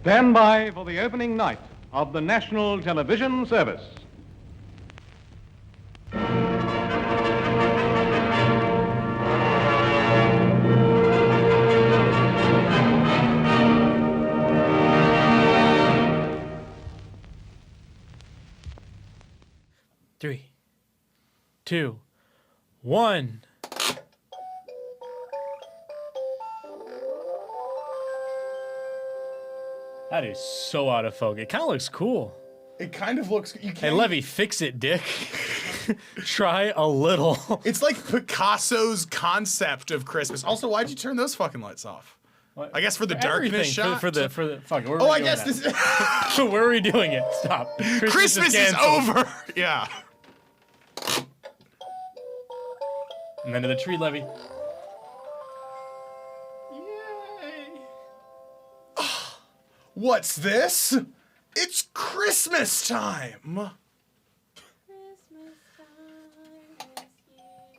Stand by for the opening night of the National Television Service. Three, two, one. That is so out of focus. It kind of looks cool. It kind of looks. You can't. Hey, Levy, fix it, Dick. Try a little. It's like Picasso's concept of Christmas. Also, why'd you turn those fucking lights off? What? I guess for the darkness shot. For the fuck. Oh, I guess this. So where are we doing it? Stop. Christmas is over. Yeah. And then to the tree, Levy. What's this? It's Christmas time.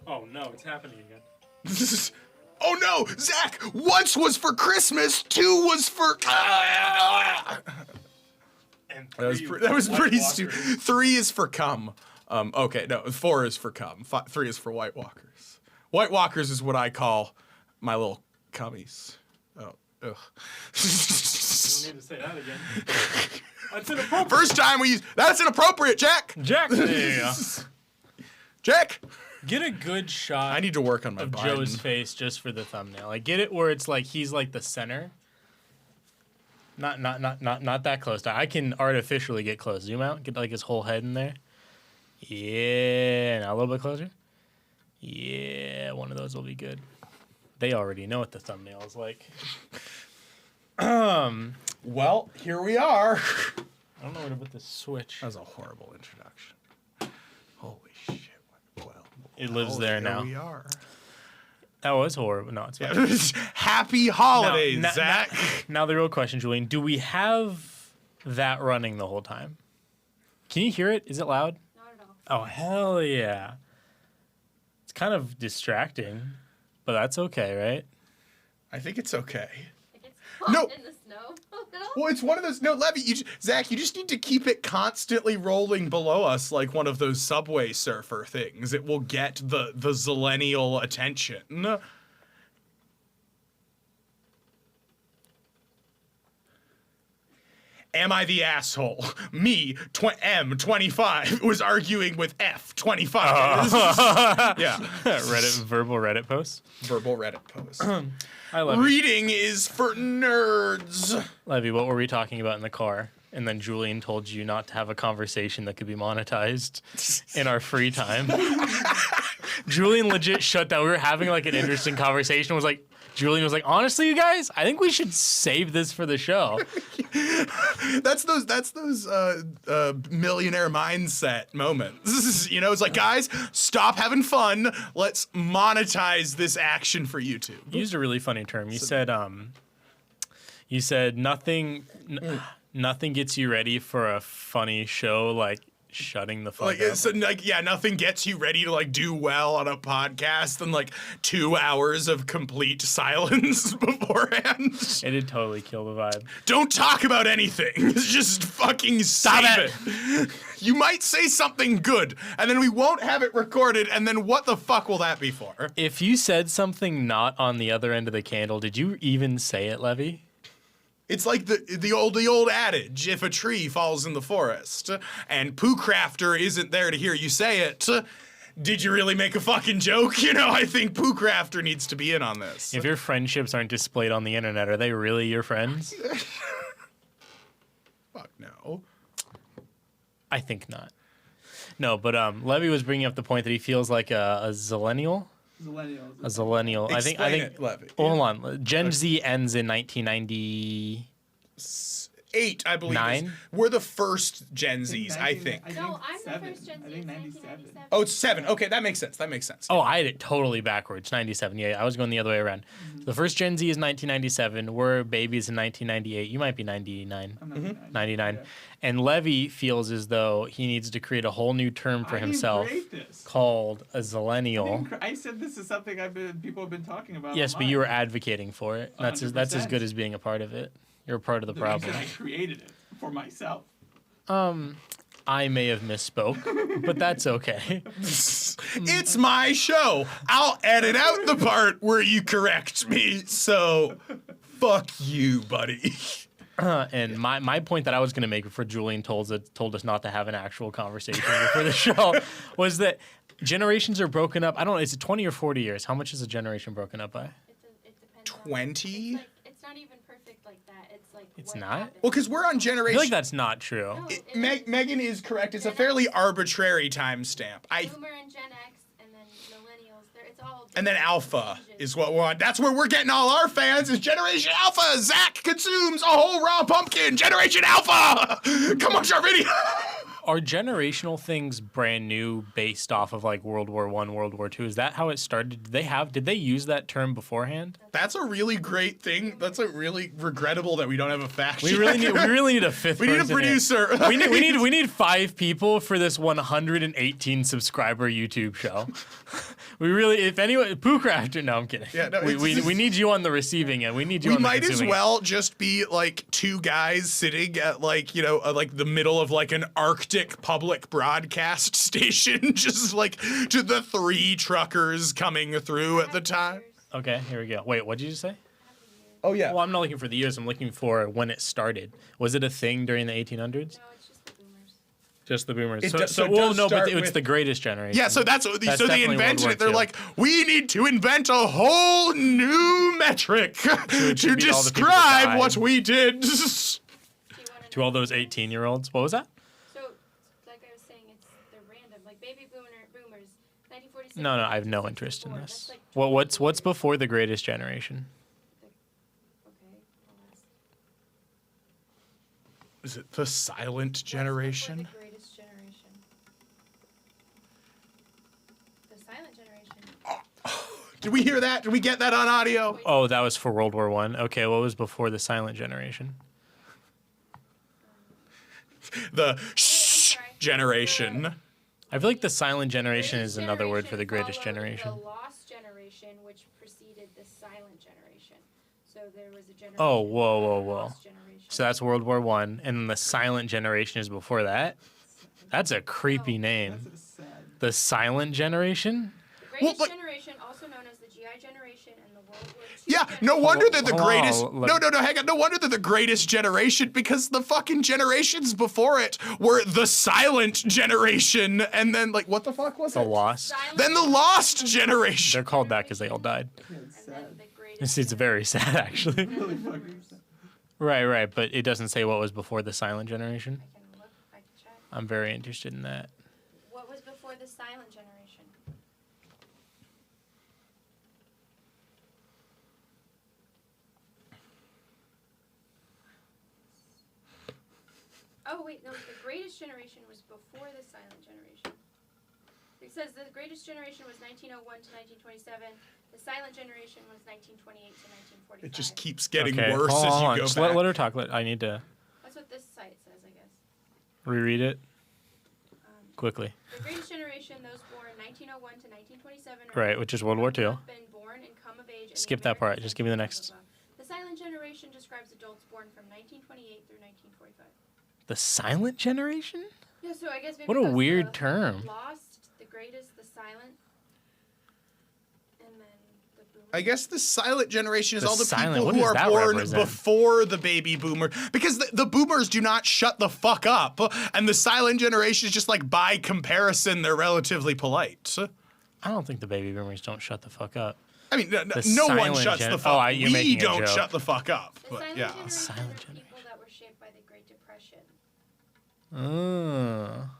Oh no, it's happening again. Oh no, Zack! Once was for Christmas, two was for. And that was pretty stupid. 3 is for cum. Okay, no, 4 is for cum. 3 is for White Walkers. White Walkers is what I call my little cummies. Oh, ugh. You don't need to say that again. That's inappropriate. First time we use. That's inappropriate, Jack. Jack. There you go. Jack. Get a good shot. I need to work on my of Biden. Joe's face just for the thumbnail. Like, get it where it's like he's like the center. Not that close. I can artificially get close. Zoom out. Get like his whole head in there. Yeah. Now a little bit closer. Yeah. One of those will be good. They already know what the thumbnail is like. Well, here we are. I don't know where to put this switch. That was a horrible introduction. Holy shit. Well, It lives there now. Here we are. That was horrible. No, it's fine. Happy holidays, Zach. Now the real question, Julian, do we have that running the whole time? Can you hear it? Is it loud? Not at all. Oh, hell yeah. It's kind of distracting, but that's okay, right? I think it's okay. It gets caught No. in the snow a little. Well, it's one of those. No, Levy, Zach, you just need to keep it constantly rolling below us like one of those Subway Surfer things. It will get the zillennial attention. Am I the asshole? Me, M25, was arguing with F25. Yeah. Verbal Reddit post. Verbal Reddit post. I love it. Reading is for nerds. Levy, what were we talking about in the car? And then Julian told you not to have a conversation that could be monetized in our free time. Julian legit shut down. We were having like an interesting conversation. Julian was like, honestly, you guys, I think we should save this for the show. That's those millionaire mindset moments. You know, it's like, guys, stop having fun. Let's monetize this action for YouTube. You used a really funny term. You said nothing gets you ready for a funny show like shutting the fuck up. So, nothing gets you ready to like do well on a podcast than like 2 hours of complete silence beforehand. It did totally kill the vibe. Don't talk about anything. Just fucking stop it. You might say something good, and then we won't have it recorded, and then what the fuck will that be for? If you said something not on the other end of the candle, did you even say it, Levy? It's like the old adage, if a tree falls in the forest and Pooh Crafter isn't there to hear you say it, did you really make a fucking joke? You know, I think Pooh Crafter needs to be in on this. If your friendships aren't displayed on the internet, are they really your friends? Fuck no. I think not. No, but Levy was bringing up the point that he feels like a zillennial. A zillennial. I think. It, Levy. Hold on. Gen Z ends in 1998, I believe. 9? We're the first Gen Zs, I think. No, I'm the first Gen Z. I think 97. Oh, it's 7. Okay, that makes sense. Oh, I had it totally backwards. 97. Yeah, I was going the other way around. The first Gen Z is 1997. We're babies in 1998. You might be 99. I'm 99. Yeah. And Levy feels as though he needs to create a whole new term for himself called a zillennial. I said this is something people have been talking about. Yes, but you were advocating for it. That's as good as being a part of it. You're part of the The problem. reason I created it for myself. I may have misspoke, but that's okay. It's my show. I'll edit out the part where you correct me. So, fuck you, buddy. And my point that I was going to make before Julian told us not to have an actual conversation before the show was that generations are broken up. I don't know, is it 20 or 40 years? How much is a generation broken up by? It depends. 20? It's not even perfect like that. It's like. It's what not? happened. Well, because we're on I feel generation. like that's not true. No, Megan is correct. It's a fairly arbitrary timestamp. Boomer and Gen X, and then millennials. It's all. And then different Alpha stages. is what we're on. That's where we're getting all our fans. Is Generation Alpha. Zack consumes a whole raw pumpkin. Generation Alpha. Come watch our video. Are generational things brand new based off of like World War I, World War II? Is that how it started? Did they use that term beforehand? That's a really great thing. That's a really regrettable that we don't have a fact We really need a fifth We need a person here. producer. We need 5 people for this 118 subscriber YouTube show. We really, if anyone, Pooh Crafter. No, I'm kidding. Yeah, no, we need you on the receiving end. We need you. We on the might as consuming end. well just be like 2 guys sitting at like, like the middle of like an Arctic public broadcast station, just like to the 3 truckers coming through at the time. Okay, here we go. Wait, what did you just say? Oh yeah. Well, I'm not looking for the years. I'm looking for when it started. Was it a thing during the 1800s? No, it's just the boomers. Just the boomers. It So, does- so so it well, does no, but start it's with- the greatest generation. Yeah, so That's so they definitely invented World it. They're War II. like, we need to invent a whole new metric to beat all the people that describe died. what we did. Do you wanna To all know those the 18-year-olds. What was that? So, like I was saying, they're random. Like baby boomers, 1946. No, I have no interest in 1964. this. That's like Well, 20 what's years. before the greatest generation? Okay. Well, that's Is it the silent generation? the greatest generation. The silent generation. Did we hear that? Did we get that on audio? Oh, that was for World War I. Okay, what was before the silent generation? The shh sorry. generation. I feel like the silent generation Greatest is another word for the generation greatest followed generation. The lost generation, which preceded the silent generation. So there was a generation. Oh, whoa, whoa, the whoa. lost generation. So that's World War I, and then the silent generation is before that? That's a creepy name. That's a sad. The silent generation? The greatest but- generation, also known as the GI generation and the World War II. Yeah, generation. no wonder they're the Hold on, greatest. let- No, hang on. No wonder they're the greatest generation because the fucking generations before it were the silent generation, and then like what the fuck was The it? lost? Silent Then the lost generation. They're called that because they all died. Yeah, it's And then sad. the greatest. It's very sad, actually. Really fucking sad. Right, but it doesn't say what was before the silent generation. I can look. I can check. I'm very interested in that. What was before the silent generation? Oh wait, no. The greatest generation was before the silent generation. It says the greatest generation was 1901 to 1927. The silent generation was 1928 to 1945. It just keeps getting Okay, worse hold as you on. go Just back. let her talk. I need to That's what this site says, I guess. reread it quickly. The greatest generation, those born 1901 to 1927. Right, which is World War II. Have been born and come of age in the Skip that part. American Just give me the century, next. blah, blah, blah. The silent generation describes adults born from 1928 through 1945. The silent generation? Yeah, so I guess maybe What a it goes weird the term. Lost, the greatest, the silent, and then the boomer. I guess the silent generation is The all the silent- people what who does are that born represent? before the baby boomer, because the boomers do not shut the fuck up, and the silent generation is just like by comparison they're relatively polite. I don't think the baby boomers don't shut the fuck up. I mean, no The one silent shuts gen- the fuck. oh, you're we making a don't joke. shut the fuck up. The But silent yeah, generation Silent are the generation. people that were shaped by the Great Depression.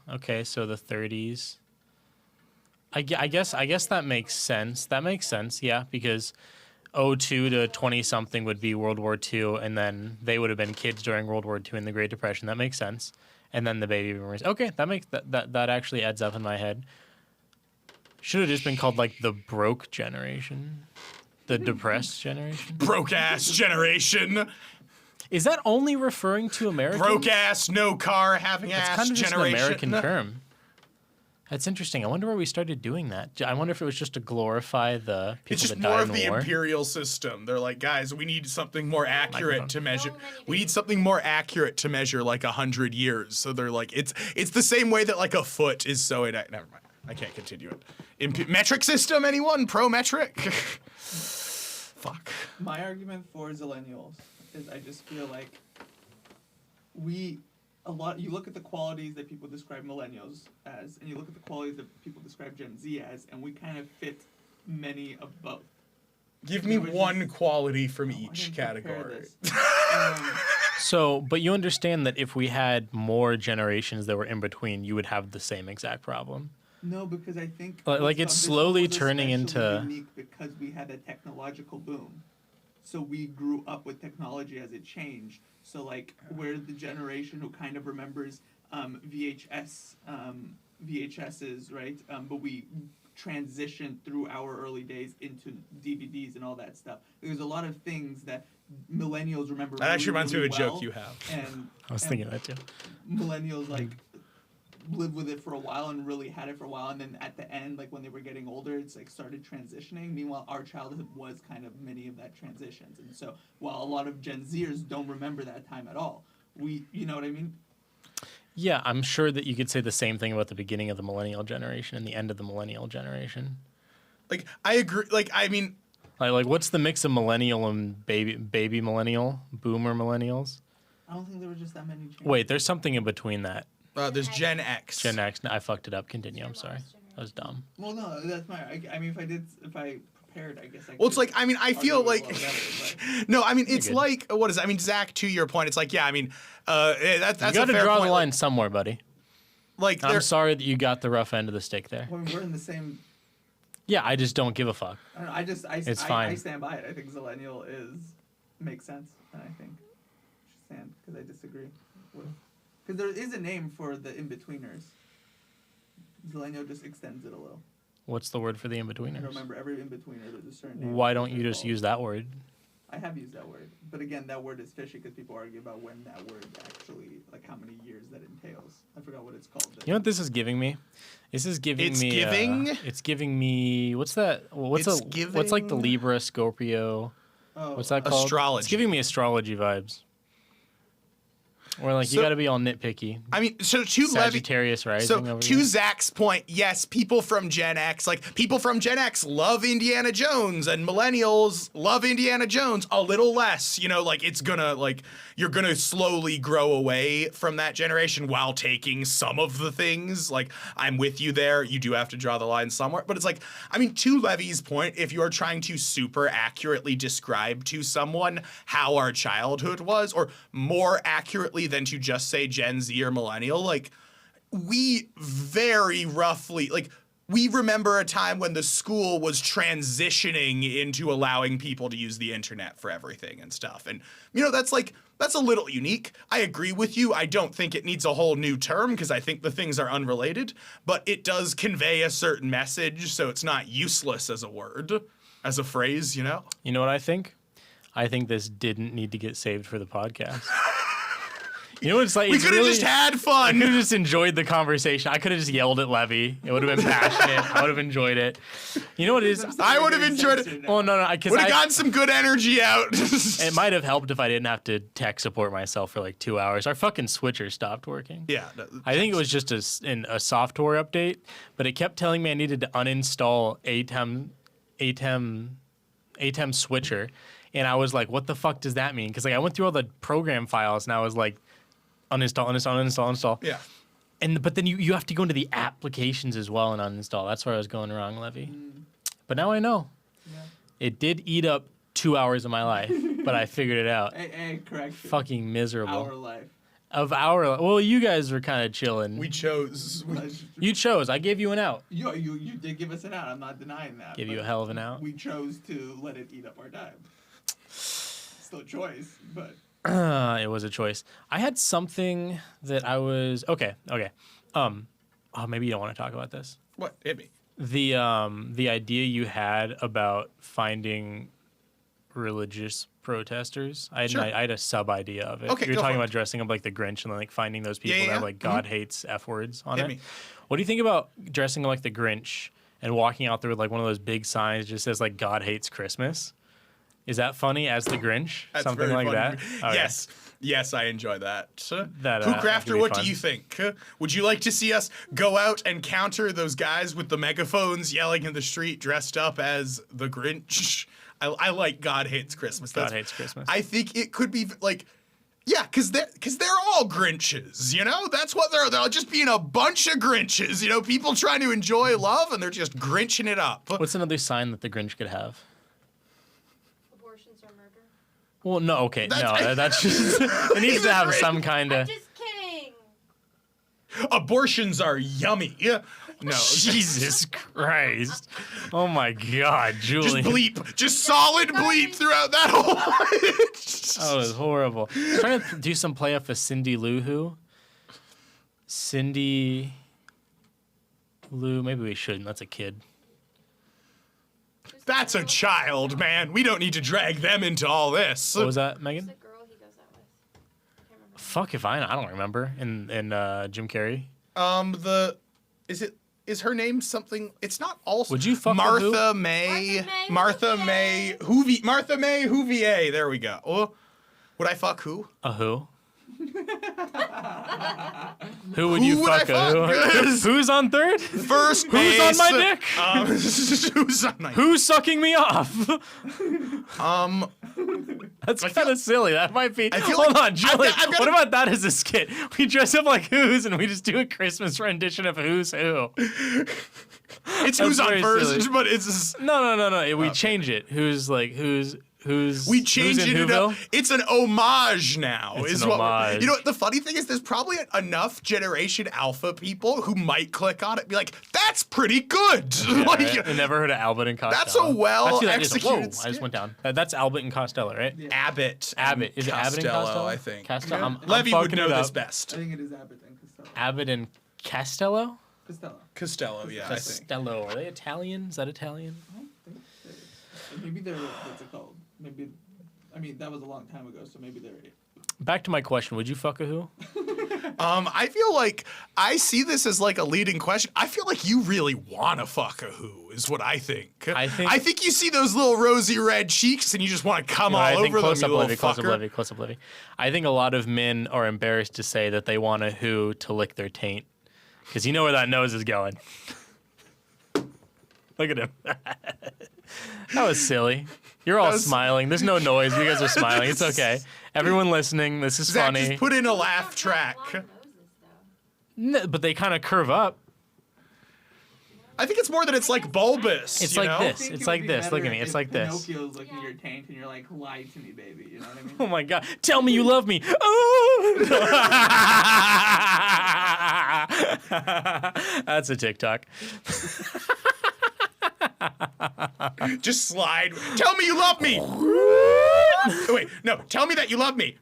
Okay, so the 30s. I guess that makes sense. That makes sense, yeah, because 02 to 20 something would be World War II, and then they would have been kids during World War II and the Great Depression. That makes sense. And then the baby boomers. Okay, that actually adds up in my head. Should have just been called like the broke generation, the depressed generation. broke ass generation, Is that only referring to Americans? broke ass, no car having It's ass kind of just an generation. American term. That's interesting. I wonder where we started doing that. I wonder if it was just to glorify the people It's just that more died of in the war. imperial system. They're like, guys, we need something more accurate to measure. So many We need people. something more accurate to measure like 100 years. So they're like, it's the same way that like a foot is so. Never mind. I can't continue it. Metric system? Anyone? Pro metric? Fuck. My argument for zillennials is I just feel like you look at the qualities that people describe millennials as, and you look at the qualities that people describe Gen Z as, and we kind of fit many of both. Give me It was one just- quality from I each didn't prepare category. this. So, but you understand that if we had more generations that were in between, you would have the same exact problem. No, because I think Like, it's this slowly one was turning especially into- unique because we had a technological boom. So we grew up with technology as it changed. So like we're the generation who kind of remembers VHSs, right? But we transitioned through our early days into DVDs and all that stuff. There's a lot of things that millennials remember. That actually reminds me of a really joke well, you have. And I was and thinking that too. millennials like lived with it for a while and really had it for a while, and then at the end, like when they were getting older, it's like started transitioning. Meanwhile, our childhood was kind of many of that transitions, and so while a lot of Gen Zers don't remember that time at all, you know what I mean? Yeah, I'm sure that you could say the same thing about the beginning of the millennial generation and the end of the millennial generation. Like, I agree. Like, I mean, Like what's the mix of millennial and baby millennial, boomer millennials? I don't think there were just that many changes. Wait, there's something in between that. there's Gen X. Gen X. No, I fucked it up. Continue. I'm Your sorry. last That was dumb. Well, no, that's my. I mean, if I prepared, I guess. Well, it's like, I mean, I feel argue it a like, lot better, no, I mean, it's good. like, what is it? I mean, Zach, to your point, it's like, yeah, I mean, that's You a got to fair draw point. the line somewhere, buddy. Like, I'm there, sorry that you got the rough end of the stick there. but we're in the same. Yeah, I just don't give a fuck. I don't know, It's I fine. stand by it. I think Zillennial makes sense, and I think should stand because I disagree with. Because there is a name for the in-betweeners. Zillennial just extends it a little. What's the word for the I don't in-betweeners? remember every in-betweener. There's a certain name. Why that don't you they're just called. use that word? I have used that word, but again, that word is fishy because people argue about when that word actually, like how many years that entails. I forgot what it's called. You know what this is giving me? This is giving It's me. giving? It's giving me. What's that? What's It's What's like the giving- Libra, Scorpio? Oh, What's that called? Astrology. It's giving me astrology vibes. Or like you So- got to be all nitpicky. I mean, so to Levy, Sagittarius rising so over to here. Zach's point, yes, people from Gen X, like people from Gen X love Indiana Jones and millennials love Indiana Jones a little less, you know, like it's gonna like you're gonna slowly grow away from that generation while taking some of the things. Like I'm with you there. You do have to draw the line somewhere, but it's like, I mean, to Levy's point, if you are trying to super accurately describe to someone how our childhood was, or more accurately than to just say Gen Z or millennial, like we very roughly, like we remember a time when the school was transitioning into allowing people to use the internet for everything and stuff. And, you know, that's a little unique. I agree with you. I don't think it needs a whole new term because I think the things are unrelated, but it does convey a certain message, so it's not useless as a word, as a phrase, you know? You know what I think? I think this didn't need to get saved for the podcast. You know what it's like? We It's could have really- just had I fun. could have just enjoyed the conversation. I could have just yelled at Levy. It would have been passionate. I would have enjoyed it. You know what it is? I would have enjoyed it. Oh no, because Would have gotten some good energy out. it might have helped if I didn't have to tech support myself for like 2 hours. Our fucking switcher stopped working. Yeah. I think it was just a software update, but it kept telling me I needed to uninstall ATEM switcher, and I was like, "What the fuck does that mean?" Because like I went through all the program files, and I was like, "Uninstall." Yeah. But then you have to go into the applications as well and uninstall. That's where I was going wrong, Levy. But now I know. Yeah. It did eat up 2 hours of my life, but I figured it out. Hey, correction. Fucking miserable. Our life. Well, you guys were kind of chilling. We chose. You chose. I gave you an out. You did give us an out. I'm not denying that. Give you but a hell of an out. We chose to let it eat up our time. Still a choice, but It was a choice. I had something that I was okay. Oh, maybe you don't want to talk about this. What? Hit me. The idea you had about finding religious protesters. I had, Sure. I had a sub idea of it. Okay, you were go talking for about dressing up like the Grinch and then like finding those people Yeah, that yeah. have like God hates F words on Hit it. me. What do you think about dressing up like the Grinch and walking out there with like one of those big signs that just says like God hates Christmas? Is that funny as the Grinch? That's Something very like funny. that? Okay. Yes, I enjoy that. That, Pooh that Crafter, could be what fun. do you think? Would you like to see us go out and counter those guys with the megaphones yelling in the street dressed up as the Grinch? I like God hates Christmas. God hates Christmas. I think it could be like, yeah, because they're all Grinches, you know? That's what they're just being a bunch of Grinches, you know? People trying to enjoy love and they're just Grinching it up. What's another sign that the Grinch could have? Abortions or murder. Well, no, okay, That's- that's just it needs to have some kind I'm of. just kidding. Abortions are yummy. No, Jesus Christ! Oh my God, just Julian. bleep. Just solid bleep throughout that whole That was horrible. I was trying to do some play off of Cindy Lou Who. Cindy Lou, maybe we shouldn't. That's a kid. That's a child, man. We don't need to drag them into all this. What was that, Who's Megan? the girl he goes out with? I can't remember. Fuck if I don't remember. In Jim Carrey. Is her name something? It's not also. Would you fuck with who? Martha May Martha May Whovier. There we go. Oh, would I fuck who? A who? Who would you Who would I fuck? fuck? Who's on third? First Who's base. on my dick? Who's on my? Who's sucking me off? That's kind of silly. That might be. I feel Hold like on, Julian. I've got What a- about that as a skit? We dress up like Who's and we just do a Christmas rendition of Who's Who. It's who's on very first, silly. but it's. No. We change it. Who's like who's. We change who's in it up. Whoville? It's an homage now. It's is an what we're- homage. You know what the funny thing is? There's probably enough Generation Alpha people who might click on it and be like, "That's pretty good." Yeah, like, right? I never heard of Albert and Costello. That's a well Actually, that is- executed Whoa! I skit. just went down. That's Albert and Costello, right? Yeah. Abbott. Abbott. Is it Abbott and Costello? I think. Costello. I'm Levy would fucking know it this up. best. I think it is Abbott and Costello. Abbott and Castello? Costello. Costello, yeah, I think. Costello. Are they Italian? Is that Italian? I don't think they. Maybe they're. What's it called? Maybe. I mean, that was a long time ago, so maybe they're. Back to my question. Would you fuck a who? I feel like I see this as like a leading question. I feel like you really want to fuck a who, is what I think. I think- you see those little rosy red cheeks and you just want to come all I think over them, close you up little Levy, close up fucker. Levy, close up Levy. I think a lot of men are embarrassed to say that they want a who to lick their taint. Because you know where that nose is going. Look at him. That was silly. You're all smiling. There's no noise. You guys are smiling. It's okay. Everyone listening, this is Zach, funny. just put in a laugh Don't have track. long noses, though. But they kind of curve up. I think it's more that it's like bulbous. It's you like know? this. I think It's it would like be this. Look better at me. It's if like this. Pinocchio's looking Yeah. your taint and you're like, lie to me, baby. You know what I mean? Oh my God. Tell me you love me. Oh! That's a TikTok. Just slide. Tell me you love me. Oh, wait, no. Tell me that you love me.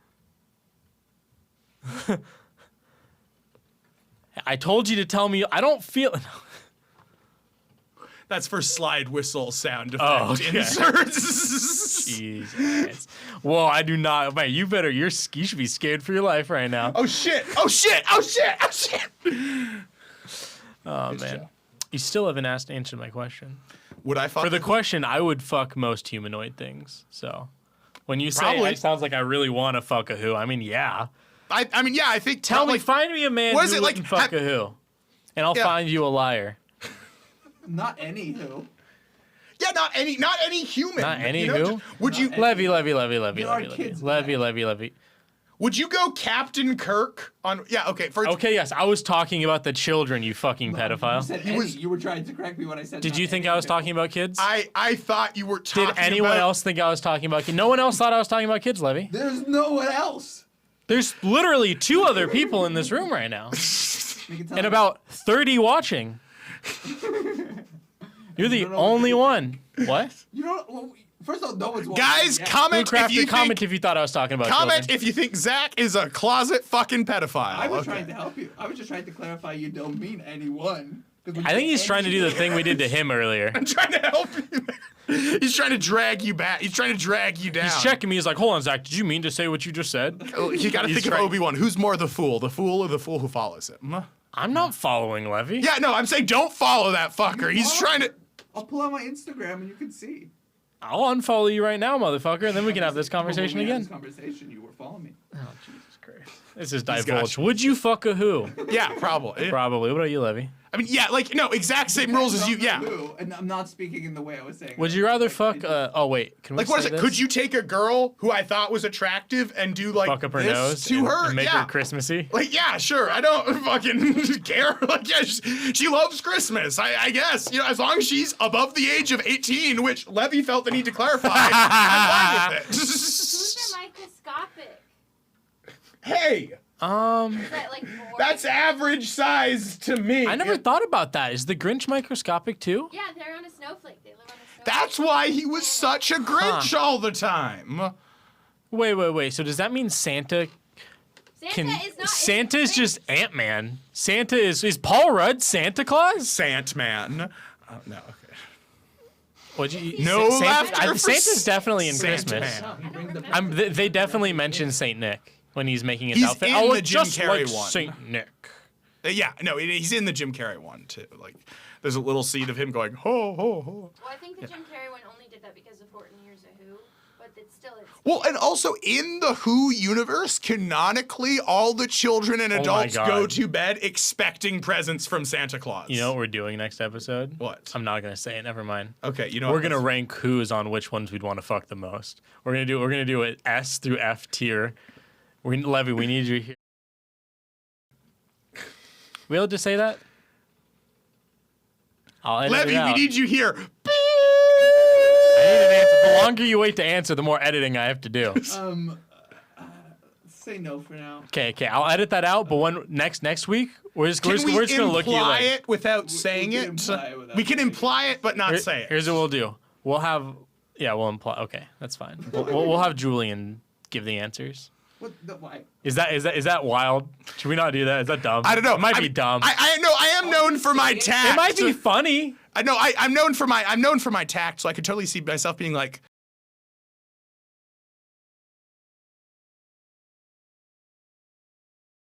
I told you to tell me. I don't feel. That's for slide whistle sound effect Oh, okay. inserts. Jesus. Whoa, I do not. Man, you better. You should be scared for your life right now. Oh shit! Oh shit! Oh shit! Oh shit! Oh man, you still haven't answered my question. Would I fuck For the a- question, I would fuck most humanoid things. So, when you say Probably. it sounds like I really want to fuck a who. I mean, yeah. I mean, yeah. I think. Tell me, like, find me a man what is who it, like, wouldn't fuck a who, and I'll Yeah. find you a liar. Not any who. Yeah, not any human. Not any you know? who? Would you? Not Levy. There are kids in that. Would you go Captain Kirk on? Yeah. Okay. For Okay, yes, I was talking about the children, you fucking You pedophile. said He any. was- You were trying to correct me when I said. Did not you think any I was who. talking about kids? I thought you were talking. Did anyone about, else think I was talking about kids? No one else thought I was talking about kids, Levy. There's no one else. There's literally 2 other people in this room right now, You can tell and me. about 30 watching. You're the don't know what only to do. one. What? You don't. Well, first of all, no one's watching Guys, yet. comment if you comment think. if you thought I was talking about Comment children. if you think Zach is a closet fucking pedophile. I was Okay. trying to help you. I was just trying to clarify you don't mean anyone. I think he's trying to do the thing we did to him earlier. I'm trying to help you. He's trying to drag you back. He's trying to drag you down. He's checking me. He's like, hold on, Zach. Did you mean to say what you just said? Oh, you got to think of Obi-Wan. Who's more the fool or the fool who follows him? I'm not following Levy. Yeah, no, I'm saying don't follow that fucker. He's trying to. I'll pull out my Instagram and you can see. I'll unfollow you right now, motherfucker, and then we can have this conversation When we had again. This conversation, you were following me. Oh, Jesus Christ. This is got divulge. you. Would you fuck a who? Yeah, probably. Probably. What about you, Levy? I mean, yeah, like, no, exact same rules as you. Yeah. And I'm not speaking in the way I was saying. Would you rather fuck? Oh wait, can we Like, what is say it? this? Could you take a girl who I thought was attractive and do like fuck up her this nose to her? and make Yeah. her Christmassy? Like, yeah, sure. I don't fucking care. Like, yeah, she loves Christmas. I guess, you know, as long as she's above the age of 18, which Levy felt the need to clarify, I'm fine with it. Who's your microscopic? Hey, Is that like 4? that's average size to me. I never thought about that. Is the Grinch microscopic too? Yeah, they're on a snowflake. They live on a snowflake. That's why he was such a Grinch all the time. Wait. So does that mean Santa Santa is not. Santa is just Ant-Man. Santa is Paul Rudd Santa Claus? Sant-Man. No, okay. What'd you? No laughter for Santa's definitely in Santa Christmas. Man. He brings the They definitely mention Saint Nick when he's making his He's outfit. in I the look Jim just Carrey like one. Saint Nick. Yeah, no, he's in the Jim Carrey one too. Like, there's a little scene of him going ho ho ho. Well, I think the Jim Carrey one only did that because of 14 Years of Who, but it's still. Well, and also in the Who universe, canonically, all the children and Oh my adults God. go to bed expecting presents from Santa Claus. You know what we're doing next episode? What? I'm not gonna say it. Never mind. Okay, you know We're what? gonna rank who's on which ones we'd want to fuck the most. We're gonna do it S through F tier. Levy, we need you here. We able to say that? I'll edit Levy, it out. we need you here. I need an answer. The longer you wait to answer, the more editing I have to do. say no for now. Okay. I'll edit that out. But when next week, we're just Can gonna look at you imply like. it without saying can it? imply it without We can saying it. imply it, but not say it. Here's what we'll do. We'll imply. Okay, that's fine. We'll have Julian give the answers. What the why? Is that wild? Should we not do that? Is that dumb? I don't know. It might be dumb. I know. I am known for my tact. It might be funny. I know. I'm known for my tact, so I could totally see myself being like,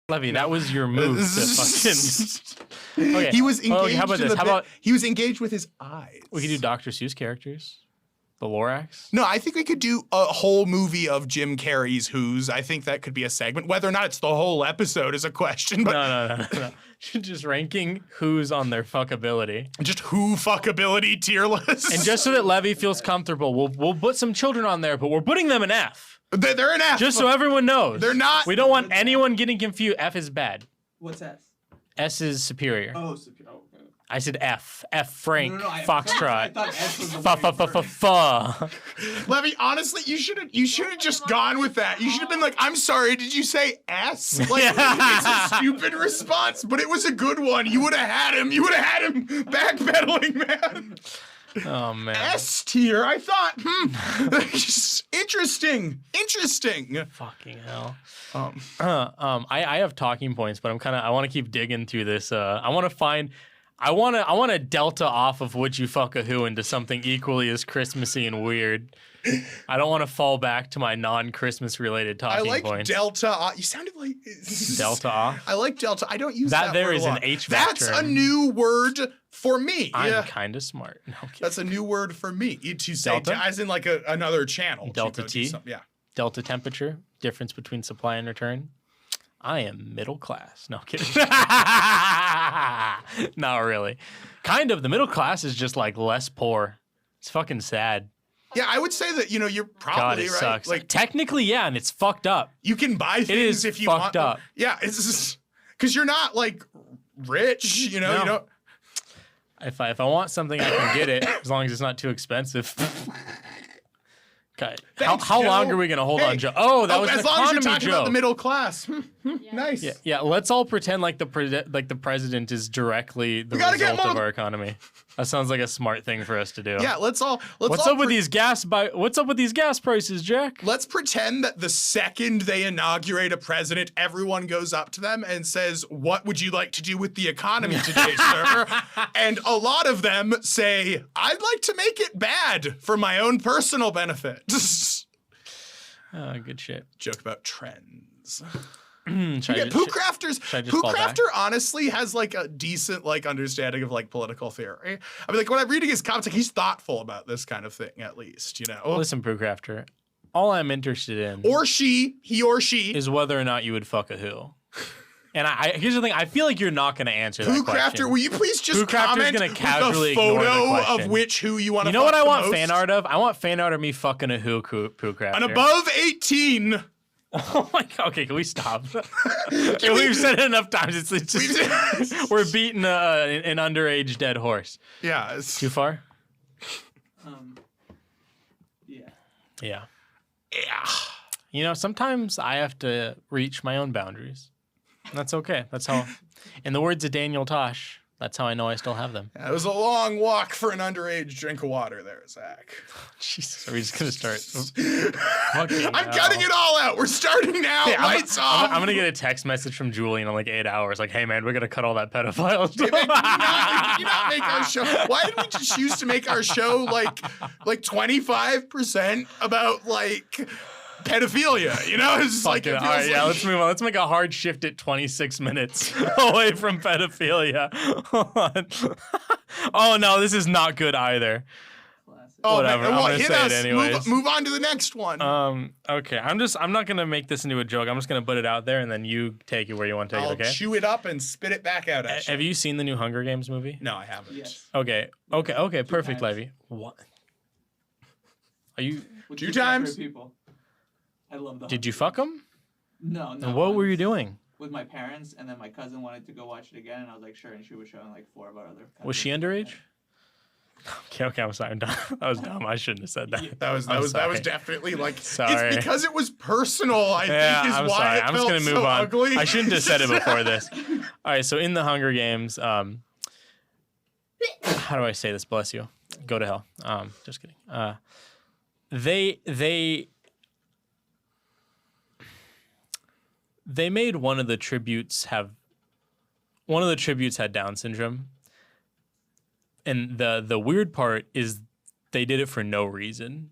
Levy, that was your move to fucking. Okay. He was engaged. How about in this? the How bit- about he was engaged with his eyes? we could do Dr. Seuss characters? The Lorax? No, I think we could do a whole movie of Jim Carrey's Who's. I think that could be a segment. Whether or not it's the whole episode is a question, but No. Just ranking who's on their fuckability. just Who fuckability tier list. And just so that Levy feels comfortable, we'll put some children on there, but we're putting them in F. they're an F. Just so everyone knows. They're not- We don't want anyone getting confused. F is bad. What's S? S is superior. Oh, superior. Oh, okay. I said F. F Frank. No, I Foxtrot. thought S was the Fa. Levy, honestly, you should have just gone with that. You should have been like, "I'm sorry, did you say S?" Like, it's a stupid response, but it was a good one. You would have had him. You would have had him backpedaling, man. Oh man. S tier. I thought, interesting. Fucking hell. I have talking points, but I want to keep digging through this. I want to delta off of would you fuck a who into something equally as Christmassy and weird. I don't want to fall back to my non-Christmas related I talking like points. Delta. You sounded like Delta off. I like Delta. I don't use That that. there word is a an lot. HVAC That's a term. new word for me. I'm Yeah. kind of smart. No, I'm kidding. That's a new word for me. To say, Delta? as in like another channel. to Delta go do T? something. Yeah. Delta temperature, difference between supply and return. I am middle class. No, I'm kidding. Not really. Kind of. The middle class is just like less poor. It's fucking sad. Yeah, I would say that, you're God, probably it right. sucks. Like, Technically, yeah, and it's fucked up. you can buy things is if you fucked want them. up. Yeah, it's because you're not like rich, you know. No. You don't. If I want something, I can get it as long as it's not too expensive. Okay. Thanks, how long Joe. are we gonna hold Hey. on, Joe? Oh, that was an as long as you're economy talking joke. about the middle class. Nice. Yeah. Let's all pretend like the president is directly the gotta get result of more- our economy. That sounds like a smart thing for us to do. Yeah, let's all What's up with these gas prices, Jack? Let's pretend that the second they inaugurate a president, everyone goes up to them and says, "What would you like to do with the economy today, sir?" And a lot of them say, "I'd like to make it bad for my own personal benefit." Oh, good shit. Joke about trends. Should I Yeah, just- Pooh Crafters. should I just Pooh fall back? Crafter honestly has like a decent like understanding of like political theory. I mean, like when I'm reading his comics, like he's thoughtful about this kind of thing, at least, you know. Listen, Pooh Crafter, all I'm interested in Or he or she. is whether or not you would fuck a who. And here's the thing, I feel like you're not going to answer Pooh that question. Crafter, will you please just Pooh Crafter's comment gonna with casually a ignore the photo question. of which who you want to You know what I want most? fan art of? I want fan art of me fucking a who, Pooh Crafter. An above 18. Oh my god, okay, can we stop? We've said it enough times. It's just, we're beating an underage dead horse. Yeah. It's, Too far? Yeah. Yeah. yeah. You know, sometimes I have to reach my own boundaries. That's okay. That's how, in the words of Daniel Tosh, that's how I know I still have them. It was a long walk for an underage drink of water there, Zach. Jesus, are we just going to start? I'm cutting it all out. We're starting now. Yeah, Lights off. I'm going to get a text message from Julian in like 8 hours. Like, hey, man, we're going to cut all that pedophile stuff. Did you not make our show? Why did we just choose to make our show like 25% about like pedophilia? You know, it's just like Fuck it. it All right, feels yeah, like- let's move on. Let's make a hard shift at 26 minutes away from pedophilia. Hold on. Oh, no, this is not good either. Classic. Oh, Whatever, man, I'm well, gonna hit say it us. anyways. Move on to the next one. Okay, I'm not going to make this into a joke. I'm just going to put it out there and then you take it where you want to take I'll it, okay? chew it up and spit it back out at you. Have you seen the new Hunger Games movie? No, I haven't. Yes. Okay, perfect, times. Levy. What? Are you, With 2 two times? separate people. I love the. did you fuck him? No. And what were you doing? With my parents, and then my cousin wanted to go watch it again, and I was like, sure. And she was showing like 4 of our other. Was she cousins. underage? Okay, I'm sorry. I'm done. That was dumb. I shouldn't have said that. That was I'm sorry. definitely like Sorry. It's because it was personal. I Yeah, think is I'm why sorry. it I'm just felt gonna move so on. ugly. I shouldn't have said it before this. All right, so in the Hunger Games, how do I say this? Bless you. Go to hell. Just kidding. They made one of the tributes had Down syndrome, and the weird part is they did it for no reason.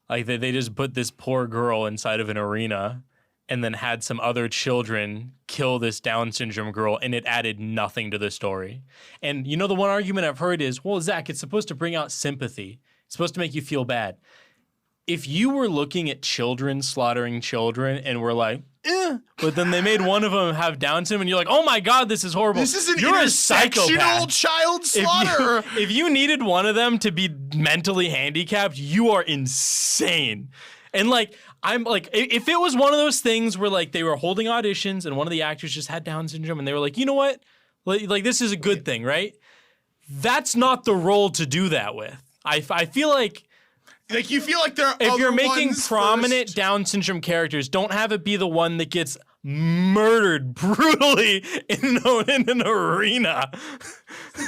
Like they just put this poor girl inside of an arena and then had some other children kill this Down syndrome girl, and it added nothing to the story. And you know, the one argument I've heard is, well, Zach, it's supposed to bring out sympathy. It's supposed to make you feel bad. If you were looking at children slaughtering children and were like, but then they made one of them have Down syndrome and you're like, oh my God, this is horrible. This is an You're a intersectional psychopath. child slaughter. If you needed one of them to be mentally handicapped, you are insane. And like, I'm like, if it was one of those things where like they were holding auditions and one of the actors just had Down syndrome and they were like, you know what? Like this is a good thing, right? That's not the role to do that with. I feel like Like you feel like there are if other you're making ones prominent first. Down syndrome characters, don't have it be the one that gets murdered brutally in an arena.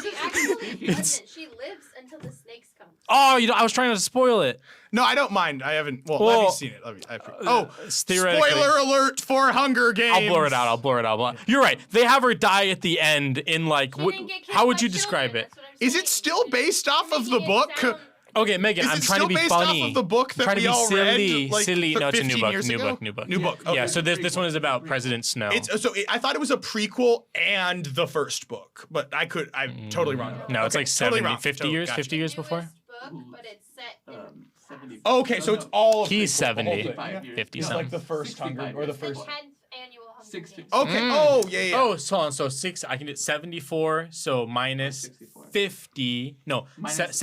She actually doesn't. She lives until the snakes come. Oh, I was trying to spoil it. No, I don't mind. I haven't. Well, Well, Levy's seen it. Oh, theoretically- spoiler alert for Hunger Games. I'll blur it out. You're right. They have her die at the end in like, She didn't get killed how would by you describe children, it? that's what I'm Is saying. it still based off of the Making it book? sound- Okay, Megan, Is I'm it trying to still be based funny. off of the book that trying to we be all silly, read, like, silly. No, it's a 15 new years book. ago? New book. New book. Yeah. Okay. So this one is about President Snow. I thought it was a prequel and the first book, but I'm totally wrong. No, it's Okay, like totally 70, wrong. 50 years, Gotcha. 50 years Newest before. book, but it's set in 70. Okay, so it's all of He's the whole 70, thing. 55 years. 50 It's something. like the first Hunger or the the first. 10th annual Hunger 60. Games. Okay. Oh yeah. Oh, so on. So I can get 74. So minus 64. 50. No, Minus-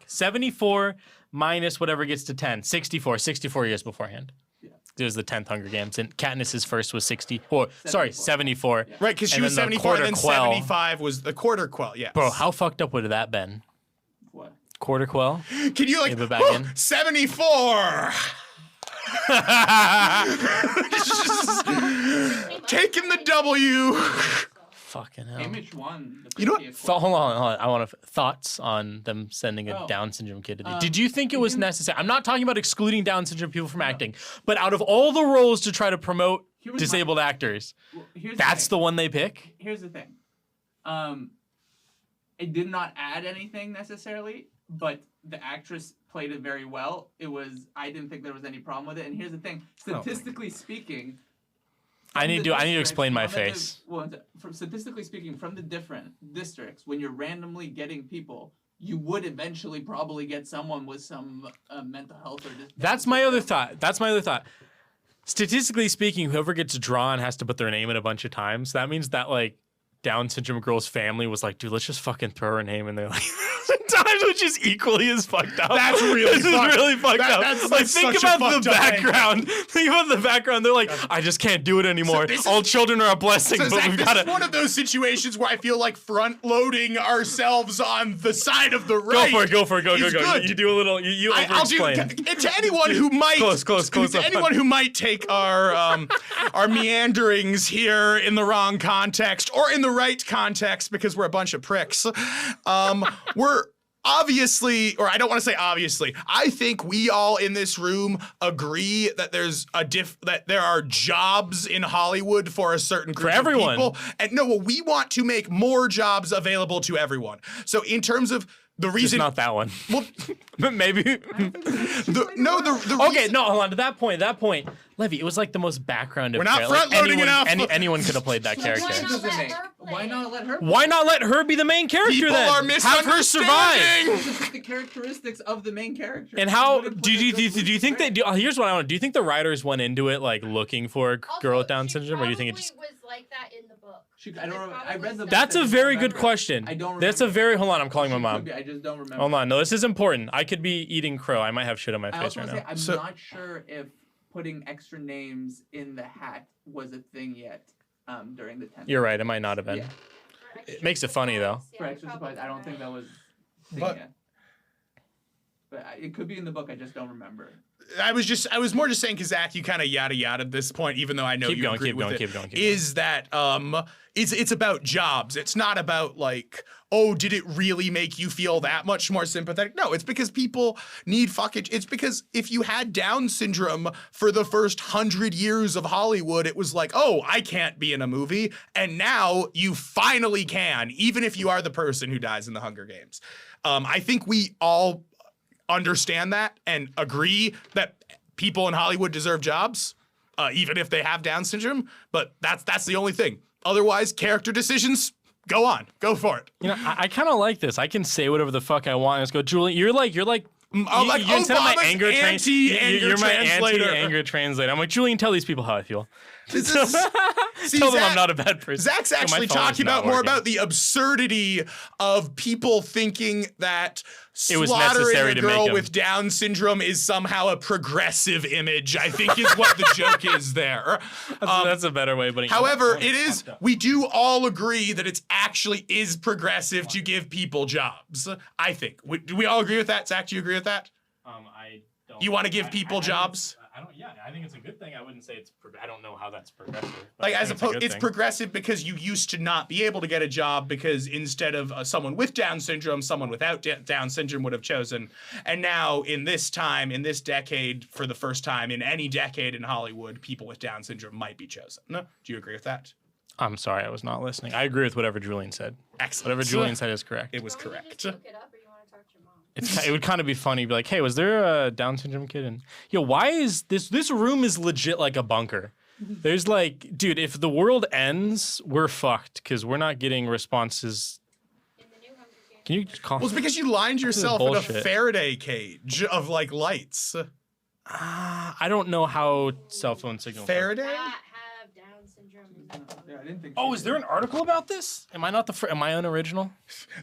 74 minus whatever gets to 10. 64. 64 years beforehand. Yeah. It was the 10th Hunger Games, and Katniss's first was 64. Sorry, 74. Yeah. Right, because she And was then the 74, and then quarter quell. 75 was the quarter quell. Yes. Bro, how fucked up would have that been? What? Quarter quell? Can you like Give it back in? 74? taking the W. Fucking hell. Image one. You know what? Hold on. I want thoughts on them sending a Down syndrome kid to the. Did you think it was necessary? I'm not talking about excluding Down syndrome people from acting, but out of all the roles to try to promote disabled actors, that's the one they pick? Here's the thing. It did not add anything necessarily, but the actress played it very well. I didn't think there was any problem with it. And here's the thing. Statistically speaking, I need to explain my face. Statistically speaking, from the different districts, when you're randomly getting people, you would eventually probably get someone with some mental health or. That's my other thought. Statistically speaking, whoever gets drawn has to put their name in a bunch of times. That means that like Down syndrome girl's family was like, dude, let's just fucking throw her name in there like times, which is equally as fucked up. That's really fucked up. That's think such a about the fucked up background. Think about the background. They're like, I just can't do it anymore. All children are a blessing, but Zach, we've this got is to. one of those situations where I feel like front loading ourselves on the side of the right. Go for it. Go. Good. You do a little. You I'll do over-explain. to anyone who might Close to up. anyone who might take our meanderings here in the wrong context or in the right context because we're a bunch of pricks. We're obviously, or I don't want to say obviously, I think we all in this room agree that that there are jobs in Hollywood for a certain group For everyone. of people. And we want to make more jobs available to everyone. So in terms of the Just reason, not that one. well, Maybe. the Okay, reason, no, hold on. To that point, Levy, it was like the most background of We're not character. Like, front-loading enough. Anyone could have played that character. Why not let her? Why not let her be the main character people then? are Have her survive. misunderstanding. The characteristics of the main character. And how do you think that? Here's what I want. Do you think the writers went into it like looking for a girl with Down syndrome, or do you think it just? was like that in the book. I don't remember. I read the book. That's I a just very don't good remember. question. I don't That's a remember. very. Hold on, I'm calling my mom. I just don't remember. Hold on, no, this is important. I could be eating crow. I might have shit on my I face also right want now. to say I'm not sure if putting extra names in the hat was a thing yet during the 10th. You're right. It might not have been. Yeah. It makes it funny though. For extra supplies, I don't think that was a thing But- yet. But it could be in the book. I just don't remember. I was more just saying because Zach, you kind of yada at this point, even though I know Keep you going, agree keep with going, it. keep going. Is that it's about jobs. It's not about like, oh, did it really make you feel that much more sympathetic? No, it's because people need it's because if you had Down syndrome for the first 100 years of Hollywood, it was like, oh, I can't be in a movie, and now you finally can, even if you are the person who dies in the Hunger Games. I think we all understand that and agree that people in Hollywood deserve jobs, even if they have Down syndrome. But that's the only thing. Otherwise, character decisions, go for it. You know, I kind of like this. I can say whatever the fuck I want. And just go, Julian. You're like instead of my Obama's anger anti-anger you're my translator. anti-anger translator. I'm like, Julian, tell these people how I feel. This is, see, Tell them Zach- I'm not a bad person. Zach's So my actually phone is talking not about more working. about the absurdity of people thinking that It was slaughtering necessary a to make girl him. with Down syndrome is somehow a progressive image, I think is what the joke is there. That's a better way of putting it. However, it is, we do all agree that it actually is progressive to give people jobs, I think. Do we all agree with that? Zach, do you agree with that? I don't. You want to give people jobs? I don't. Yeah, I think it's a good thing. I wouldn't say it's. I don't know how that's progressive. but Like I as think a opposed, good it's thing. progressive because you used to not be able to get a job because instead of someone with Down syndrome, someone without Down syndrome would have chosen. And now in this time, in this decade, for the first time in any decade in Hollywood, people with Down syndrome might be chosen. No? Do you agree with that? I'm sorry, I was not listening. I agree with whatever Julian said. Excellent. Whatever Julian said is correct. It was Want me to correct. just look it up, or you want to talk to your mom? It would kind of be funny, be like, hey, was there a Down syndrome kid? And yo, why is this room is legit like a bunker? There's like, dude, if the world ends, we're fucked because we're not getting responses. In the new Hunger Games. Can you just call? Well, it's because you lined is yourself in a bullshit. Faraday cage of like lights. I don't know how cell phone signals. work. Faraday? Not have Down syndrome. Yeah, I didn't think. Oh, is there an article about this? Am I not the? Am I unoriginal?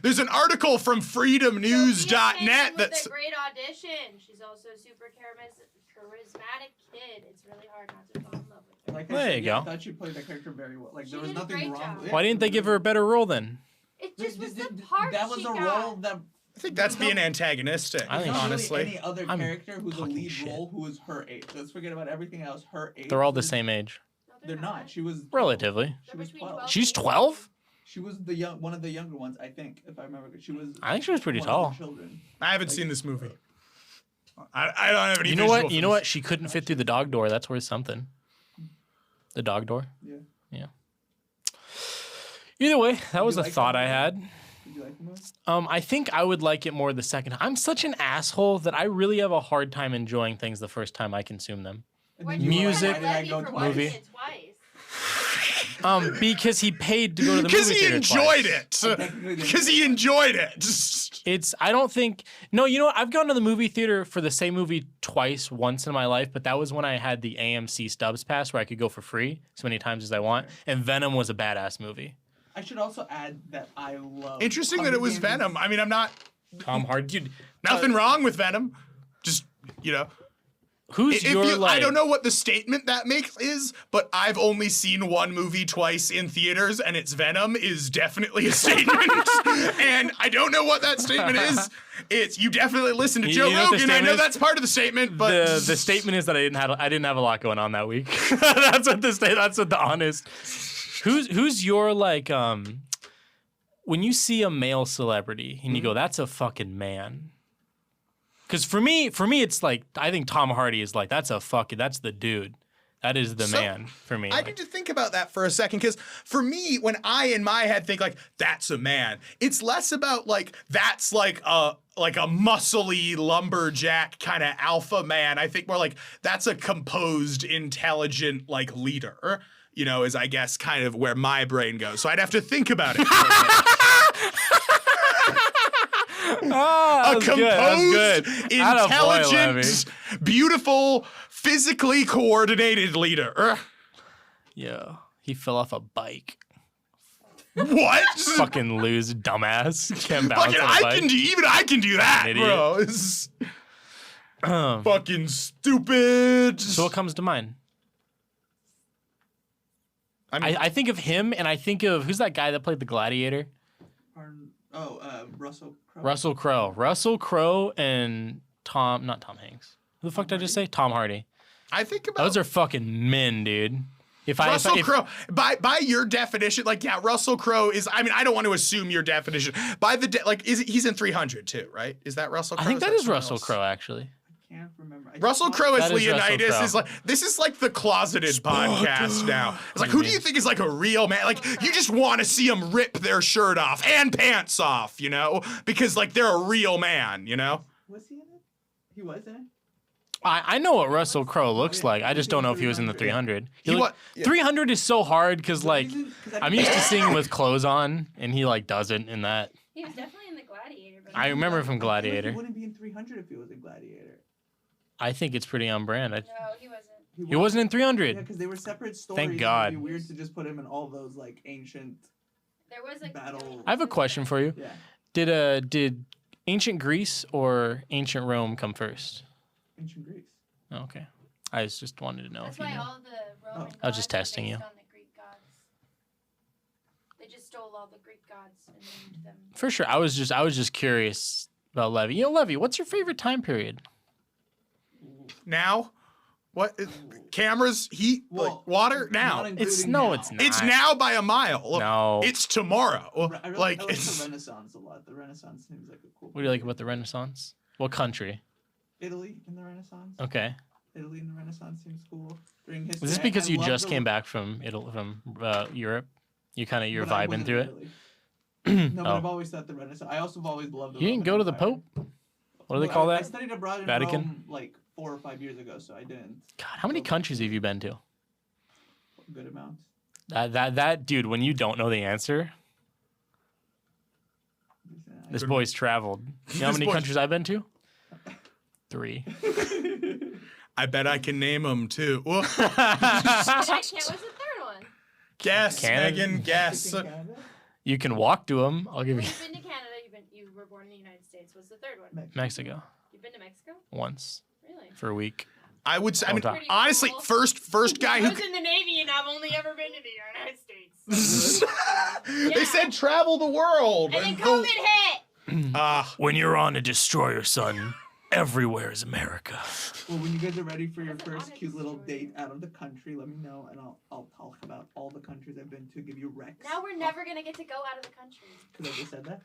There's an article from freedomnews.net that's that's a great audition. She's also a super charismatic kid. It's really hard not to fall in love with her. Like There I said, you yeah, go. I thought she played that character very well. Like She there was did a nothing great wrong. job. with it. Why didn't they give her a better role then? It just was the part That was she a got. role that. I think that's being antagonistic, I think Not honestly. really any other I'm character who's a talking lead shit. role who is her age. Let's forget about everything else. Her age. They're all the was- same age. No, They're not. She was 12. Relatively. She was 12. She's 12? She was one of the younger ones, I think, if I remember. She was. I think she was pretty one of tall. the children. I haven't seen this movie. I don't have any. You know visual what? You for know this. what? She couldn't fit through the dog door. That's worth something. The dog door. Yeah. Yeah. Either way, that was you a like thought that I movie? had. Did you like the movie? I think I would like it more the second time. I'm such an asshole that I really have a hard time enjoying things the first time I consume them. And Why'd then you you were like, Music, why did I go for twice? movie. watching it twice? Because he paid to go to the movie Because he theater enjoyed twice. it. Because he enjoyed it. I don't think, no, you know what? I've gone to the movie theater for the same movie twice, once in my life, but that was when I had the AMC Stubbs pass where I could go for free as many times as I want. And Venom was a badass movie. I should also add that I love. Interesting that it was Venom. I mean, I'm not. Tom Hardy. Dude, Nothing wrong with Venom. Just, you know. who's If your, you, like... I don't know what the statement that makes is, but I've only seen one movie twice in theaters, and it's Venom is definitely a statement. And I don't know what that statement is. It's you definitely listen to Joe You know what the Rogan. I statement know is? that's part of the statement, but The statement is that I didn't have a lot going on that week. That's what the honest. Who's your like when you see a male celebrity and you go, that's a fucking man. Because for me it's like I think Tom Hardy is like that's the dude. That is the So, man for me. I need to think about that for a second, because for me, when I in my head think like that's a man, it's less about like that's like a muscly lumberjack kind of alpha man. I think more like that's a composed, intelligent like leader. You know, is I guess kind of where my brain goes. So I'd have to think about it. that A was good. That was good. composed, Attaboy, intelligent, beautiful, physically coordinated leader. Yeah, he fell off a bike. What? Fucking lose, dumbass. Can't balance Fucking, on a bike. I can do that, An idiot. bro. It's fucking stupid. So what comes to mind? I think of him, and I think of who's that guy that played the Gladiator? Russell Crowe. Russell Crowe. Russell Crowe and not Tom Hanks. Who the fuck did I just say? Tom Hardy. I think about Those are fucking men, dude. Russell Crowe. By your definition, like yeah, Russell Crowe is. I mean, I don't want to assume your definition. By the he's in 300 too, right? Is that Russell Crowe? I think that is someone Russell else? Crowe, actually. I can't remember. Russell Crowe as That is Russell Leonidas Crowe. is like this is like the closeted podcast now. It's like who do you think is like a real man? Like you just want to see them rip their shirt off and pants off, you know, because like they're a real man, you know. Was he in it? He was in it. I know what Russell Crowe looks like. I just don't know if he was in the 300. He wa- yeah. 300 is so hard because like I'm used to seeing him with. with clothes on, and he like doesn't in that. He was definitely in the Gladiator. But I remember from Gladiator. He wouldn't be in 300 if he was in Gladiator. I think it's pretty on brand. No, he wasn't. He wasn't in Yeah, 300. because they were separate stories. Thank God. It'd be weird to just put him in all those like ancient. There was like Battle. I have a question for you. Yeah. Did ancient Greece or ancient Rome come first? Ancient Greece. Oh, okay. I just wanted to know That's if you why knew. all the Roman I was just gods are testing you. based on the Greek gods. They just stole all the Greek gods and named them. For sure. I was just curious about Levy. You know, Levy, what's your favorite time period? Now, what cameras, heat, Well, like water now. not It's including no, now. it's not. It's now by a mile. No. It's tomorrow. I like like it's the Renaissance a lot. The Renaissance seems like a cool. What do you like about the Renaissance? What country? Italy in the Renaissance. Okay. Italy in the Renaissance seems cool. During history. Is this I- because I you love just the- came back from Italy, from Europe? You're but I vibing wasn't through in it. Italy. No, but Oh. I've always thought the Renaissance. I also have always loved the. You didn't Roman go to the Empire. Pope? What do they Well, call I that? studied abroad in Vatican? Rome like 4 or 5 years ago, so I didn't. God, how many countries have you been to? A good amount. That dude, when you don't know the answer, this boy's traveled. You know how This many boy's- countries I've been to? 3. I bet I can name them too. Whoa. What's the third one? Guess, Canada? Megan, guess. You can walk to them. I'll give Well, you you've been to Canada. You were born in the United States. What's the third one? Mexico You've been to Mexico? once Really? for a week. I would say, I mean, Pretty honestly, cool. first guy I who was in the Navy and I've only ever been to the United States. they Yeah. said travel the world. And then COVID hit. Ah, When you're on a destroyer, son, everywhere is America. Well, when you guys are ready for your That's an first honest cute little story. date out of the country, let me know, and I'll talk about all the countries I've been to, give you recs. Now we're never gonna get to go out of the country. Because I just said that.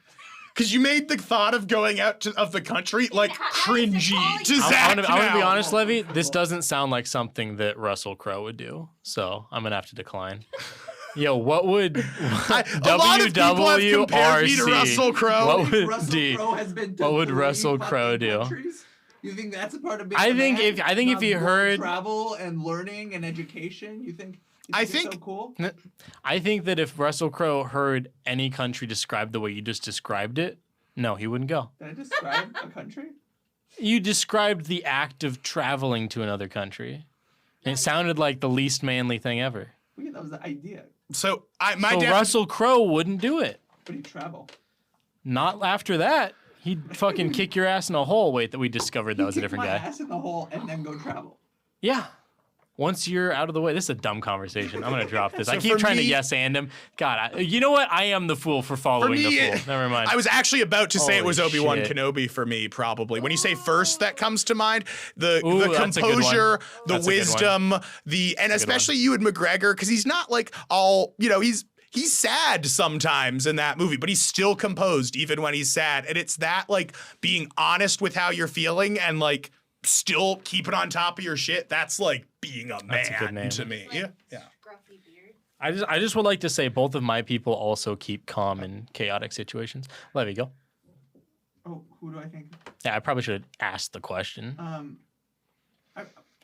Because you made the thought of going out of the country like cringy to Zack. I'm gonna be now. honest, Levy. This doesn't sound like something that Russell Crowe would do, so I'm gonna have to decline. Yo, what would A lot of people have compared me to Russell Crowe. What would Russell Crowe has been to what would 3 Russell fucking Crowe do? countries? You think that's a part of being I a think man? if you Not heard- travel and learning and education, you think I it's think- so cool? I think that if Russell Crowe heard any country described the way you just described it, no, he wouldn't go. Did I describe a country? You described the act of traveling to another country. And it sounded like the least manly thing ever. Well, yeah, that was the idea. So So Russell Crowe wouldn't do it. But he travel. Not after that. He'd fucking kick your ass in a hole. Wait, that we discovered that was a Kick different my guy. ass in the hole and then go travel. Yeah. Once you're out of the way, this is a dumb conversation. I'm gonna drop this. I So keep for trying to me- yes and him. God, you know what? I am the fool for following me, the fool. Never mind. I was actually about to say it Holy was Obi-Wan shit. Kenobi for me, probably. When you say first, that comes to mind. The Ooh, that's a good one. composure, the That's a good wisdom, and good one. especially Ewan McGregor, because he's not like all, he's sad sometimes in that movie, but he's still composed even when he's sad. And it's that like being honest with how you're feeling and like still keeping on top of your shit. That's like being a That's a good man name. to me. Like, Yeah. Yeah. Scruffy beard. I just would like to say both of my people also keep calm in chaotic situations. Levy, go. Oh, who do I think? Yeah, I probably should have asked the question.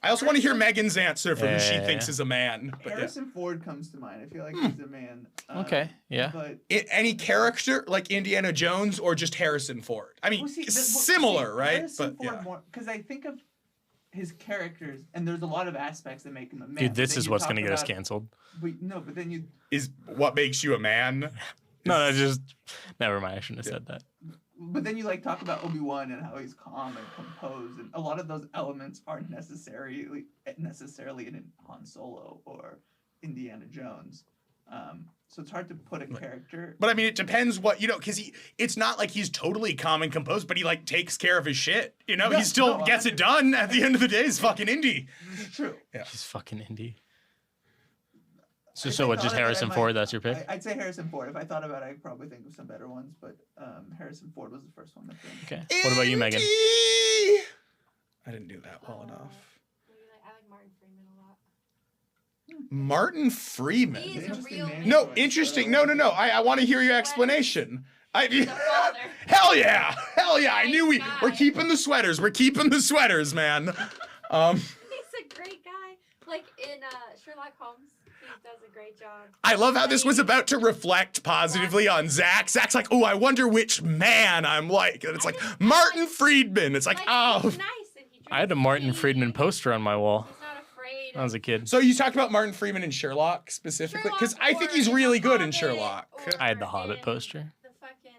I also want to hear Megan's answer for who she Yeah. thinks is a man. But yeah. Harrison Ford comes to mind. I feel like he's a man. Okay, yeah. But Any character like Indiana Jones or just Harrison Ford? I mean, well, see, similar, right? Harrison But Ford yeah. more because I think of his characters, and there's a lot of aspects that make him a man. Dude, but this then is you what's talk gonna get us about- canceled. But then you. Is what makes you a man? No, just never mind. I shouldn't have said that. But then you like talk about Obi-Wan and how he's calm and composed, and a lot of those elements aren't necessarily in Han Solo or Indiana Jones. So it's hard to put a character. But I mean, it depends what because it's not like he's totally calm and composed, but he like takes care of his shit. He still gets it done at the end of the day. He's fucking indie. It's true. He's fucking indie. If So I what? thought Just about it, Harrison I Ford? might- That's your pick? I'd say Harrison Ford. If I thought about it, I'd probably think of some better ones, but Harrison Ford was the first one that came. Okay. What about you, Megan? Indie! I didn't do that well enough. Maybe I like Martin Freeman a lot. Martin Freeman. He's a Interesting real man. man. No, interesting. No. I want to hear your explanation. The father. Hell yeah! Hell yeah! I knew we're Nice. keeping the sweaters. We're keeping the sweaters, man. He's a great guy. Like in Sherlock Holmes, he does a great job. I love how this was about to reflect positively on Zack. Zack's like, oh, I wonder which man I'm like. And it's like, Martin Friedman. It's like, Like, oh. he's nice and he I had a drinks Martin tea. Friedman poster on my wall. He's not afraid. When I was a kid. So you talked about Martin Freeman in Sherlock specifically? Because I think he's really good in Sherlock. I had the Hobbit poster. The fucking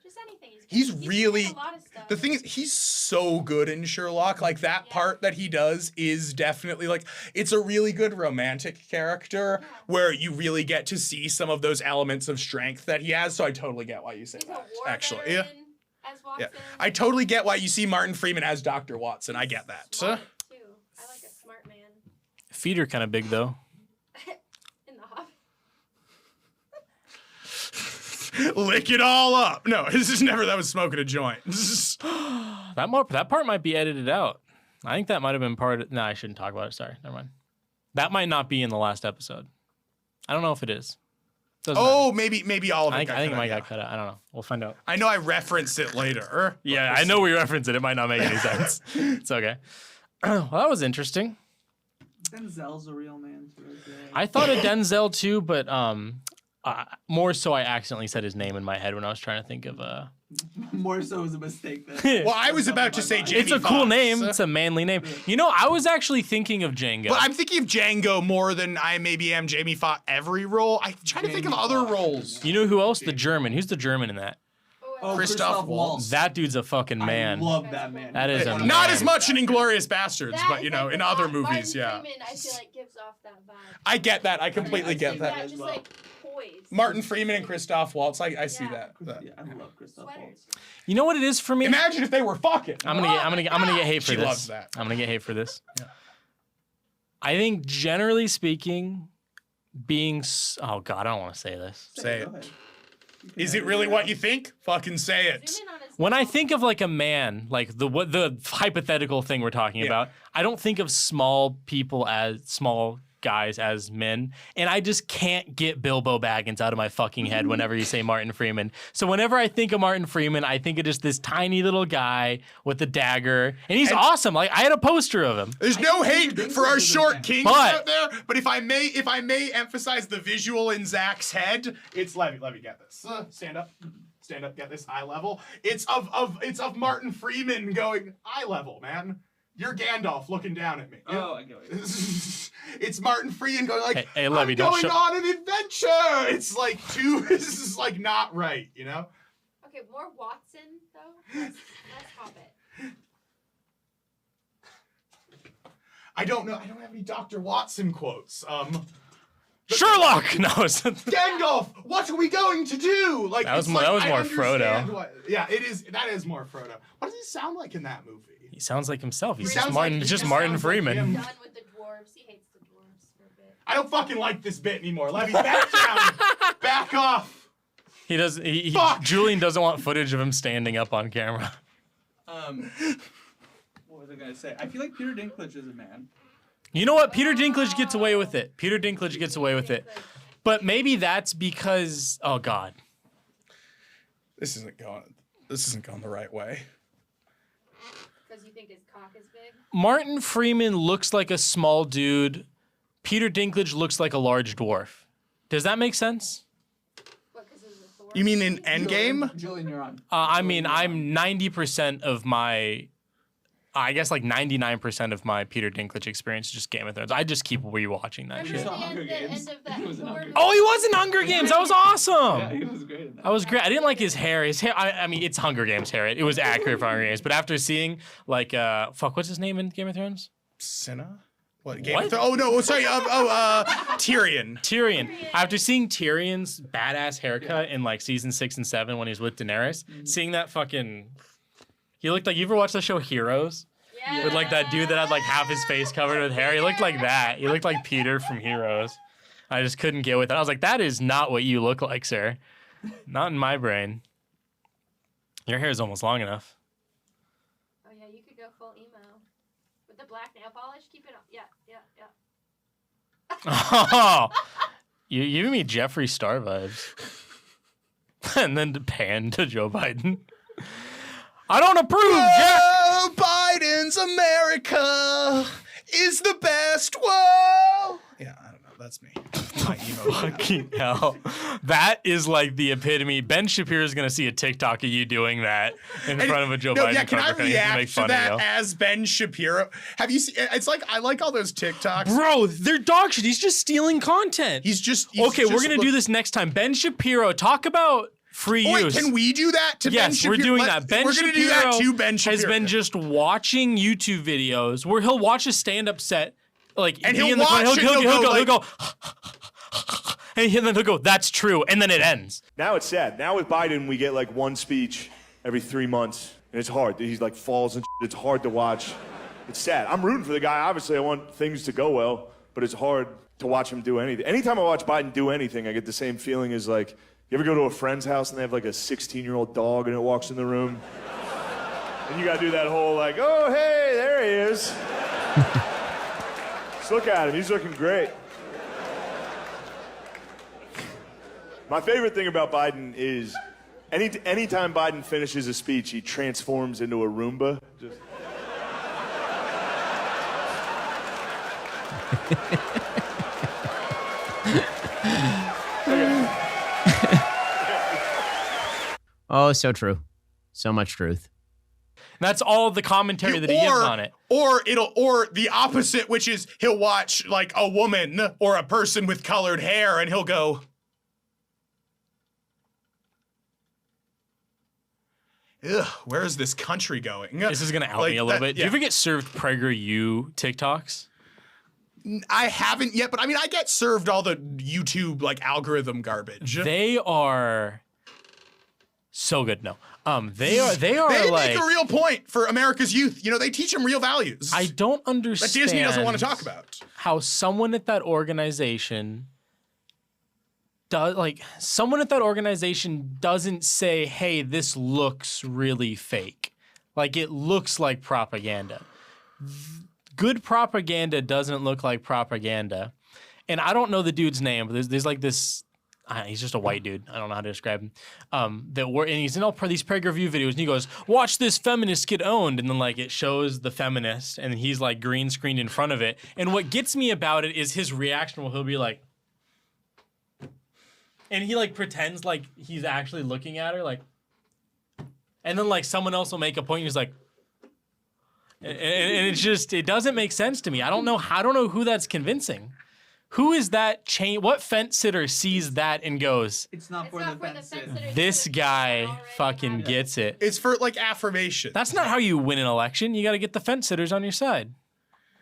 just anything. He's good really- in a lot of stuff. The thing is, he's so good in Sherlock. Like, that Yeah. part that he does is definitely, like, it's a really good romantic character where you really get to see some of those elements of strength that he has. So I totally get why you say He's a that, war actually. veteran Yeah. as Watson. Yeah. I totally get why you see Martin Freeman as Dr. Watson. I get that. Smart, too. I like a smart man Feet are kind of big though. in the Hobbit. Lick it all up. No, this is never. That was smoking a joint. That part might be edited out. I think that might have been part of. No, I shouldn't talk about it. Sorry, never mind. That might not be in the last episode. I don't know if it is. Doesn't Oh, maybe all of it. matter. got I think it cut might out, got cut out. I don't know. We'll find out. I know I referenced it later. but Yeah, we'll I know see. we referenced it. It might not make any sense. It's okay. Well, that was interesting. Denzel's a real man too. I'd say. I thought of Denzel too, but more so I accidentally said his name in my head when I was trying to think of More so was a mistake than. Well, I was about to say Jamie It's a cool Foxx. name. It's a manly name. You know, I was actually thinking of Django. But I'm thinking of Django more than I maybe am Jamie Foxx every role. I'm trying to think of Jamie other Foxx. roles. You know who else? The German. Who's the German in that? Oh, Christoph Waltz. That dude's a fucking man. I love that man. That is a Not man. as much in Inglorious Bastards, That but is you know, like in the other vibe. movies, Martin yeah. Freeman, I feel like gives off that vibe. I get that. I completely I get see that. as Just well. like poise boys. Martin Freeman and Christoph Waltz. I see that. Yeah, I love Christoph Sweaters. Waltz. You know what it is for me? Imagine if they were fucking. I'm gonna get hate for She this. loves that. I'm gonna get hate for this. I think generally speaking, oh god, I don't want to say this. Say Go it. ahead. You can Is edit it really out. what you think? Fucking say it. Zoom in on his When I mouth. think of like a man, like the hypothetical thing we're talking about, I don't think of small guys as men, and I just can't get Bilbo Baggins out of my fucking head whenever you say Martin Freeman. So whenever I think of Martin Freeman, I think of just this tiny little guy with a dagger, and he's awesome. Like I had a poster of him. There's no hate for our short kings But- out there, but if I may emphasize the visual in Zach's head, it's Levy. Levy, get this. Stand up. Stand up. Get this eye level. It's of Martin Freeman going eye level, man. You're Gandalf looking down at me. Oh, I get what you're It's Martin Freeman going like, Hey, Levy, I'm don't going show- on an adventure. It's like this is like not right, you know? Okay, more Watson though. Let's Hobbit. I don't know. I don't have any Dr. Watson quotes. Sherlock. No, it's Gandalf, what are we going to do? Like That was it's more- like, that was I more understand Frodo. Yeah, it is. That is more Frodo. What does he sound like in that movie? he sounds like himself. He's He just sounds Martin. like- he just just Martin sounds like Freeman. him. Done with the dwarves. He hates the dwarves for a bit. I don't fucking like this bit anymore. Levy, back down. Back off. He does. Fuck. Julian doesn't want footage of him standing up on camera. What was I gonna say? I feel like Peter Dinklage is a man. You know what? Peter Dinklage gets away with it. Peter Dinklage gets away with it. But maybe that's because, oh God. This isn't going the right way. Because you think his cock is big. Martin Freeman looks like a small dude. Peter Dinklage looks like a large dwarf. Does that make sense? What? Because of the Thor. You mean in Endgame? Julian, you're on. I mean, I'm 90% of my, I guess like 99% of my Peter Dinklage experience is just Game of Thrones. I just keep rewatching that Remember shit. saw the Hunger end Games. of that He was in Thor Hunger movie? Oh, he was in Hunger Games. That was awesome. Yeah, he was great in that. That was great. I didn't like his hair. I mean, it's Hunger Games hair. It was accurate for Hunger Games. But after seeing, like, what's his name in Game of Thrones? Cinna? What? Game What? of Thrones? Oh no! Sorry. Tyrion. Tyrion. After seeing Tyrion's badass haircut in like season 6 and 7 when he was with Daenerys, seeing that fucking, he looked like, you ever watched the show Heroes? Yeah. With like that dude that had like half his face covered with hair. He looked like that. He looked like Peter from Heroes. I just couldn't get with it. I was like, that is not what you look like, sir. Not in my brain. Your hair is almost long enough. Oh yeah, you could go full emo. With the black nail polish, keep it up. Yeah. Oh, you giving me Jeffree Star vibes. And then to pan to Joe Biden. I don't approve, Jack. Oh, Biden's America is the best. Whoa. Yeah, I don't know. That's me. My emo. Fucking hell. That is like the epitome. Ben Shapiro is going to see a TikTok of you doing that in front of a Joe Biden. Yeah, can I cover, and he's gonna make react to fun of that you. as Ben Shapiro? Have you seen? It's like I like all those TikToks. Bro, they're dog shit. He's just stealing content. He's Okay, we're going to do this next time. Ben Shapiro, talk about free Oh, wait, use. can we do that to Ben Yes, Shapiro? we're doing that. Ben we're Shapiro gonna do that to Ben Shapiro. has been just watching YouTube videos where he'll watch a stand-up set, like, And be he'll in the front, watch it, he'll he'll go, and then he'll go, that's true, and then it ends. Now it's sad. Now with Biden, we get like one speech every 3 months, and it's hard. He's like falls and shit. It's hard to watch. It's sad. I'm rooting for the guy. Obviously, I want things to go well, but it's hard to watch him do anything. Anytime I watch Biden do anything, I get the same feeling as like, you ever go to a friend's house and they have like a 16-year-old dog and it walks in the room? And you gotta do that whole like, oh, hey, there he is. Just look at him. He's looking great. My favorite thing about Biden is anytime Biden finishes a speech, he transforms into a Roomba. Just... Oh, so true. So much truth. That's all the commentary that he gives on it. Or the opposite, which is he'll watch like a woman or a person with colored hair and he'll go, ugh, where is this country going? This is gonna out Like me a little that- bit. Do you yeah. ever get served PragerU TikToks? I haven't yet, but I mean, I get served all the YouTube like algorithm garbage. They are so good. No, they are They like make a real point for America's youth. You know, they teach them real values. I don't that understand Disney doesn't want to talk about. how someone at that organization doesn't say, hey, this looks really fake. Like, it looks like propaganda. Good propaganda doesn't look like propaganda. And I don't know the dude's name, but there's like this, he's just a white dude. I don't know how to describe him. And he's in all these peg review videos, and he goes, watch this feminist get owned. And then like it shows the feminist, and he's like green screened in front of it. And what gets me about it is his reaction where he'll be like, and he like pretends like he's actually looking at her, like, and then like someone else will make a point, and he's like, and it's just, it doesn't make sense to me. I don't know who that's convincing. Who is that chain? What fence sitter sees that and goes, It's not for the fence sitter. this guy fucking gets it. It's for like affirmation. That's not how you win an election. You got to get the fence sitters on your side.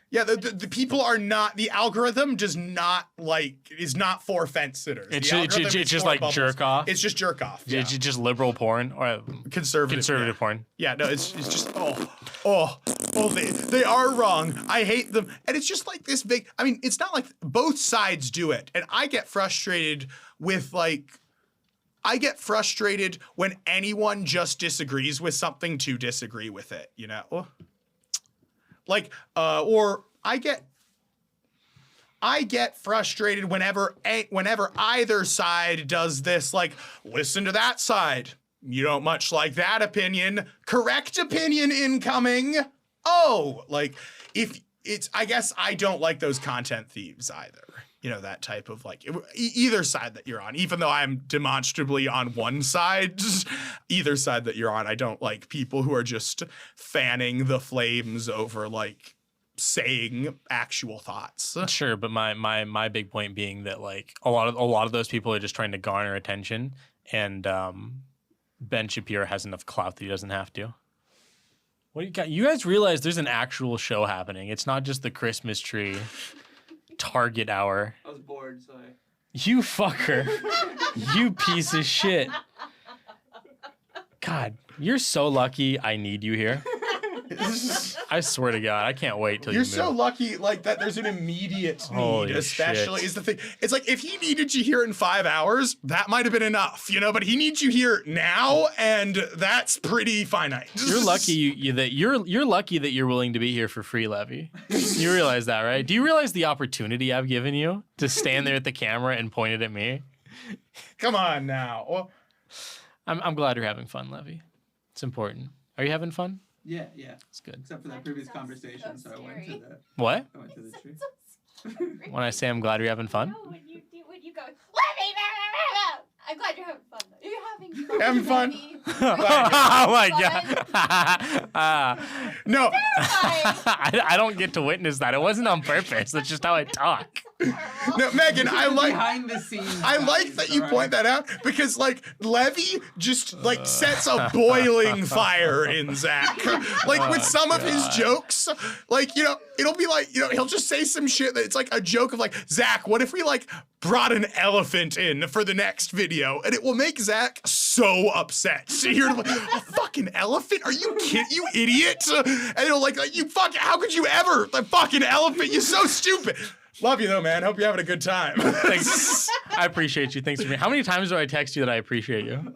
Yeah, the people are not, the algorithm does not like, is not for fence sitters. It's The algorithm is just for like bubbles. jerk off. It's just jerk off. Yeah. It's just liberal porn or Conservative yeah. porn. Yeah, no, it's just, they are wrong. I hate them. And it's just like this big, I mean, it's not like both sides do it. And I get frustrated with like, when anyone just disagrees with something to disagree with it, you know? Like, or I get frustrated whenever either side does this, like, listen to that side. You don't much like that opinion. Correct opinion incoming. Oh, like, if it's, I guess I don't like those content thieves either. You know, that type of like, either side that you're on, even though I'm demonstrably on one side, either side that you're on, I don't like people who are just fanning the flames over like saying actual thoughts. Sure, but my big point being that like a lot of those people are just trying to garner attention, and Ben Shapiro has enough clout that he doesn't have to. What do you got? You guys realize there's an actual show happening. It's not just the Christmas tree Target hour. I was bored, so You fucker. You piece of shit. God, you're so lucky I need you here. I swear to God, I can't wait till You're you move. so lucky, like, that there's an immediate need, Holy especially, shit. is the thing. It's like, if he needed you here in 5 hours, that might have been enough, you know, but he needs you here now, and that's pretty finite. You're lucky you're lucky that you're willing to be here for free, Levy. You realize that, right? Do you realize the opportunity I've given you to stand there at the camera and point it at me? Come on now. Well, I'm glad you're having fun, Levy. It's important. Are you having fun? yeah. It's good. Except for that previous conversation, so I went to the What? tree. When I say I'm glad you're having fun? No, when you go, Levy, I'm glad you're having fun. Though. You're having fun. Having fun. Levy. Oh my God. no. I don't get to witness that. It wasn't on purpose. That's just how I talk. No, Megan, I like Behind the scenes. I like that you point that out, because like Levy just like sets a boiling fire in Zack. Like with some of his jokes, like, you know, it'll be like, you know, he'll just say some shit that it's like a joke of like, Zack, what if we like brought an elephant in for the next video? And it will make Zack so upset. So you're like, a fucking elephant? Are you kidding? You idiot? And it'll like you fucking, how could you ever? The fucking elephant, you're so stupid. Love you though, man. Hope you're having a good time. Thanks. I appreciate you. Thanks for me. How many times do I text you that I appreciate you?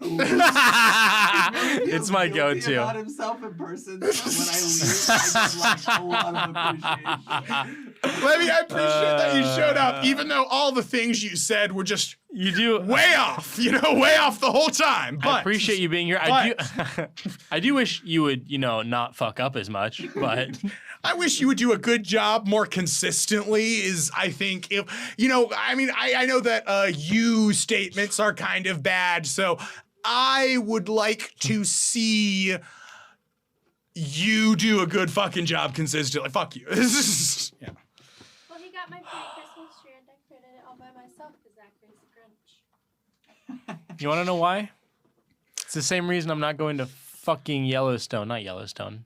It's my Guilty go-to. about himself in person. So when I leave, I just like a lot of appreciation. Levy, I appreciate that you showed up, even though all the things you said were just You do. way off, you know, way off the whole time. But I appreciate you being here. I do wish you would, you know, not fuck up as much, but I wish you would do a good job more consistently. Is I think, if, you know, I mean, I know that you statements are kind of bad, so I would like to see you do a good fucking job consistently. Fuck you. Yeah. Well, he got my pretty Christmas tree and decorated it all by myself because Zack is the Grinch. you want to know why? It's the same reason I'm not going to fucking Yellowstone. Not Yellowstone.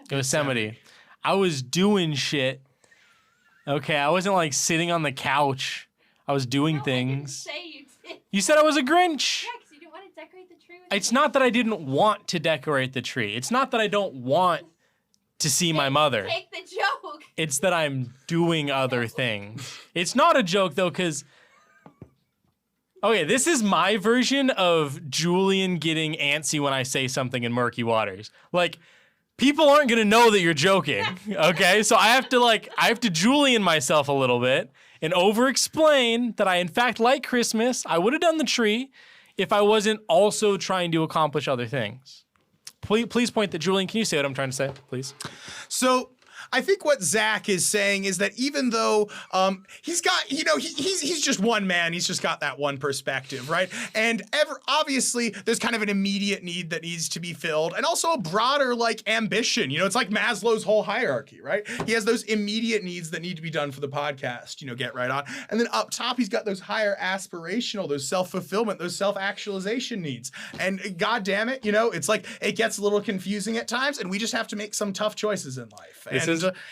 Yosemite. I was doing shit Okay, I wasn't like sitting on the couch. I was doing No, things. I didn't say you did. You said I was a Grinch. Yeah, because you didn't want to decorate the tree with It's not that I didn't want to decorate the tree. It's not that I don't want to see my mother. Take the joke. It's that I'm doing other things. It's not a joke though, because okay, this is my version of Julian getting antsy when I say something in murky waters. Like, people aren't gonna know that you're joking. Okay, so I have to Julian myself a little bit and over-explain that I in fact like Christmas. I would have done the tree if I wasn't also trying to accomplish other things. Please point that, Julian, can you say what I'm trying to say, please? So I think what Zack is saying is that even though he's got, he's just one man, he's just got that one perspective, right? And obviously there's kind of an immediate need that needs to be filled, and also a broader like ambition. It's like Maslow's whole hierarchy, right? He has those immediate needs that need to be done for the podcast, get right on. And then up top, he's got those higher aspirational, those self-fulfillment, those self-actualization needs. And God damn it, it's like it gets a little confusing at times, and we just have to make some tough choices in life.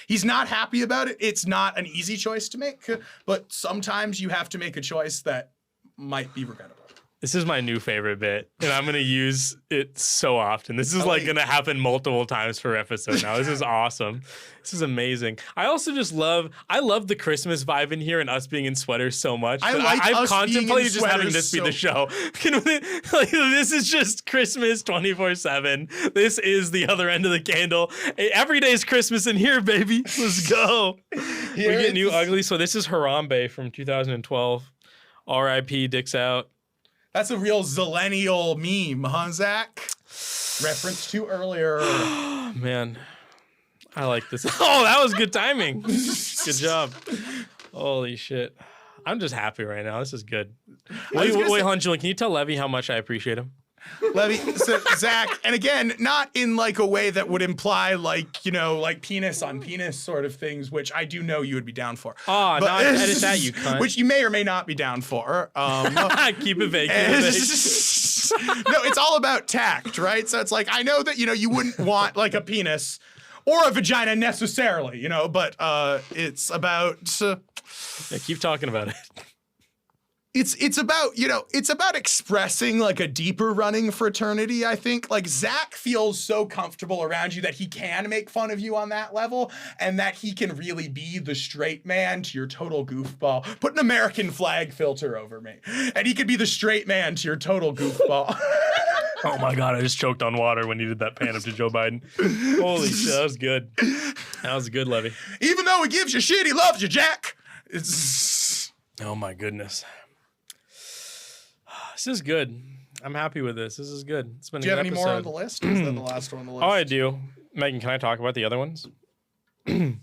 He's not happy about it. It's not an easy choice to make, but sometimes you have to make a choice that might be regrettable. This is my new favorite bit, and I'm gonna use it so often. This is like gonna happen multiple times per episode now. This is awesome. This is amazing. I also just love the Christmas vibe in here and us being in sweaters so much. I've contemplated just having this be the show. This is just Christmas 24/7. This is the other end of the candle. Every day's Christmas in here, baby. Let's go. We get new ugly. So this is Harambe from 2012. R.I.P. Dicks Out. That's a real zillennial meme, huh, Zach? Reference to earlier. Man, I like this. Oh, that was good timing. Good job. Holy shit. I'm just happy right now. This is good. Wait, hold on, Julian. Can you tell Levy how much I appreciate him? Levy, so Zach, and again, not in like a way that would imply like, like penis on penis sort of things, which I do know you would be down for. Oh, no, edit that, you cunt. Which you may or may not be down for. Keep it vague. No, it's all about tact, right? So it's like, I know that, you wouldn't want like a penis or a vagina necessarily, but it's about... Yeah, keep talking about it. It's about expressing like a deeper running fraternity, I think. Like Zack feels so comfortable around you that he can make fun of you on that level, and that he can really be the straight man to your total goofball. Put an American flag filter over me, and he could be the straight man to your total goofball. Oh my God, I just choked on water when you did that pan up to Joe Biden. Holy shit, that was good. That was good, Levy. Even though he gives you shit, he loves you, Jack. Oh my goodness. This is good. I'm happy with this. This is good. It's been a good episode. Do you have any more on the list? Or is that the last one on the list? Oh, I do. Megan, can I talk about the other ones? I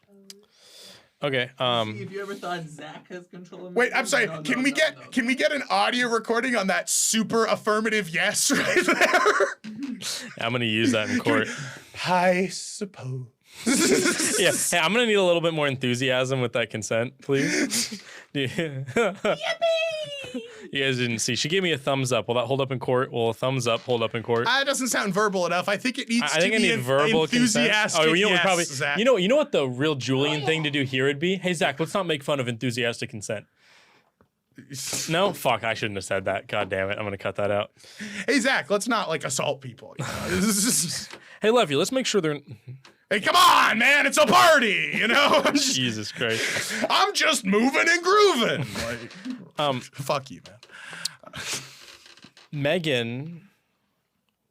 suppose. Okay. See if you ever thought Zack has control of Wait, I'm sorry. Can we get an audio recording on that super affirmative yes right there? I'm gonna use that in court. I suppose. Yeah. Hey, I'm gonna need a little bit more enthusiasm with that consent, please. Yippee! You guys didn't see. She gave me a thumbs up. Will that hold up in court? Will a thumbs up hold up in court? That doesn't sound verbal enough. I think it needs I think to I be need verbal enthusiastic. Consent. Oh, Yes, probably. Zach. You know what the real Julian thing to do here would be? Hey Zach, let's not make fun of enthusiastic consent. No, fuck. I shouldn't have said that. God damn it. I'm gonna cut that out. Hey Zach, let's not like assault people. Hey Levy, let's make sure they're. Hey, come on, man! It's a party, Jesus Christ. I'm just moving and grooving. Fuck you, man. Megan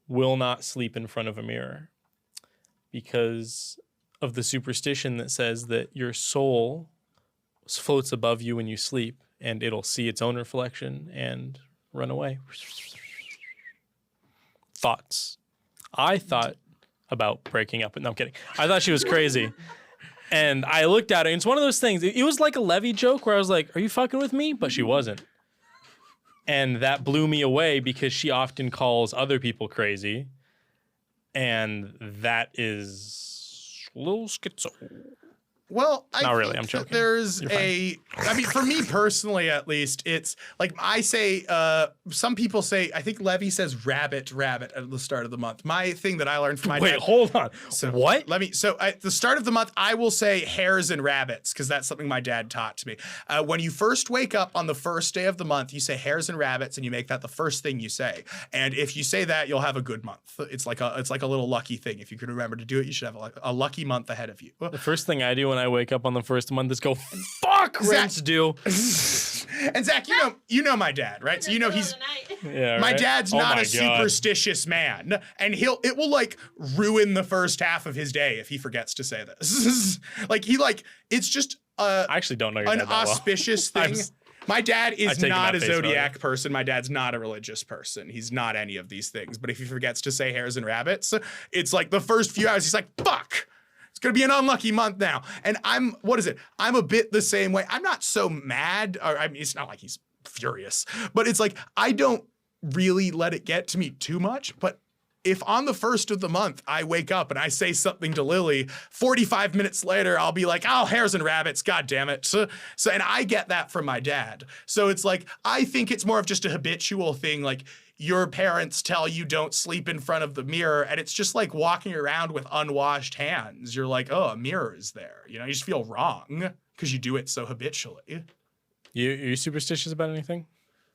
will not sleep in front of a mirror because of the superstition that says that your soul floats above you when you sleep and it'll see its own reflection and run away. Thoughts. I thought about breaking up. No, I'm kidding. I thought she was crazy. And I looked at it, and it's one of those things. It was like a Levy joke where I was like, are you fucking with me? But she wasn't. And that blew me away because she often calls other people crazy. And that is a little schizo. Well, I Not think really, I'm that joking. there's You're fine. I mean, for me personally, at least, it's like I say, some people say, I think Levy says rabbit at the start of the month. My thing that I learned from my Wait, dad. hold on. So What? At the start of the month, I will say hares and rabbits because that's something my dad taught to me. When you first wake up on the first day of the month, you say hares and rabbits, and you make that the first thing you say. And if you say that, you'll have a good month. It's like a little lucky thing. If you can remember to do it, you should have a lucky month ahead of you. The first thing I do when I wake up on the first month is go, fuck, rents due. And Zach, you know my dad, right? So you know he's Yeah, my right? dad's Oh not my a God. superstitious man, and it will like ruin the first half of his day if he forgets to say this. It's just I actually don't know your an dad that well. auspicious I'm thing. s- My dad is take him not at a face zodiac person. My dad's not a religious person. He's not any of these things. But if he forgets to say hares and rabbits, it's like the first few hours, he's like, fuck. It's gonna be an unlucky month now. And I'm a bit the same way. I'm not so mad. I mean, it's not like he's furious, but it's like, I don't really let it get to me too much. But if on the first of the month I wake up and I say something to Lily, 45 minutes later I'll be like, oh, hares and rabbits, god damn it. So and I get that from my dad. So it's like, I think it's more of just a habitual thing. Like, your parents tell you don't sleep in front of the mirror, and it's just like walking around with unwashed hands. You're like, oh, a mirror is there. You just feel wrong because you do it so habitually. You superstitious about anything?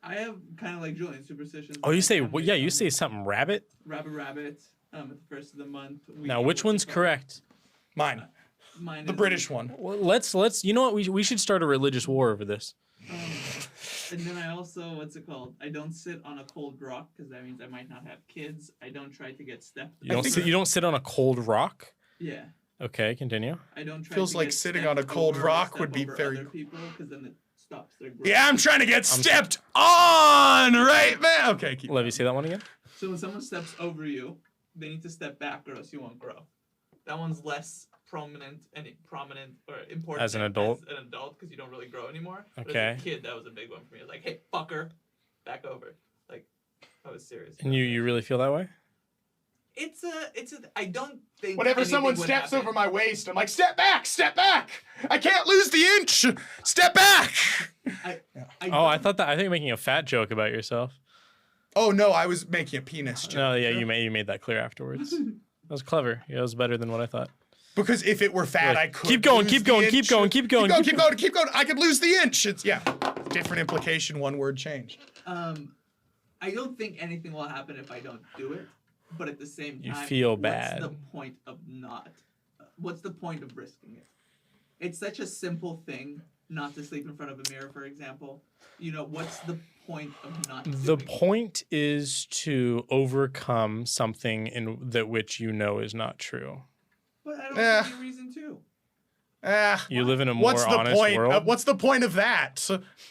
I have kind of like Julian superstitions. Oh, you say, Like, well, yeah, you say something rabbit? rabbit at the first of the month. Now, which one's correct? Mine, Mine the is- British one. Well, let's, you know what, we should start a religious war over this. And then I also, what's it called? I don't sit on a cold rock because that means I might not have kids. I don't try to get stepped. You don't sit on a cold rock? Yeah. Okay, continue. I don't try Feels to like get sitting stepped on a cold over or rock step would be over very other people because then it stops their growth. Yeah, I'm trying to get stepped on, right, man? Okay, keep Levy, going. say that one again? So when someone steps over you, they need to step back or else you won't grow. That one's less prominent or important As an adult? as an adult because you don't really grow anymore. But Okay. as a kid, that was a big one for me. I was like, hey, fucker, back over. Like, I was serious. And you really feel that way? I don't think Whenever anything someone would steps happen. over my waist, I'm like, step back, step back. I can't lose the inch. Step back. I I don't- think you're making a fat joke about yourself. Oh, no, I was making a penis joke. No, yeah, you made that clear afterwards. That was clever. Yeah, it was better than what I thought. Because if it were fat, Wait, I could keep going, lose keep the going, inch. keep going, keep going, Keep going. I could lose the inch. It's, yeah, different implication, one word change. I don't think anything will happen if I don't do it, but at the same time, You feel bad. What's the point of not? What's the point of risking it? It's such a simple thing not to sleep in front of a mirror, for example. What's the point of not? The doing it? point is to overcome something that which you know is not true. But I don't Eh. see a reason to. You live in a more What's the honest point? world. What's the point of that?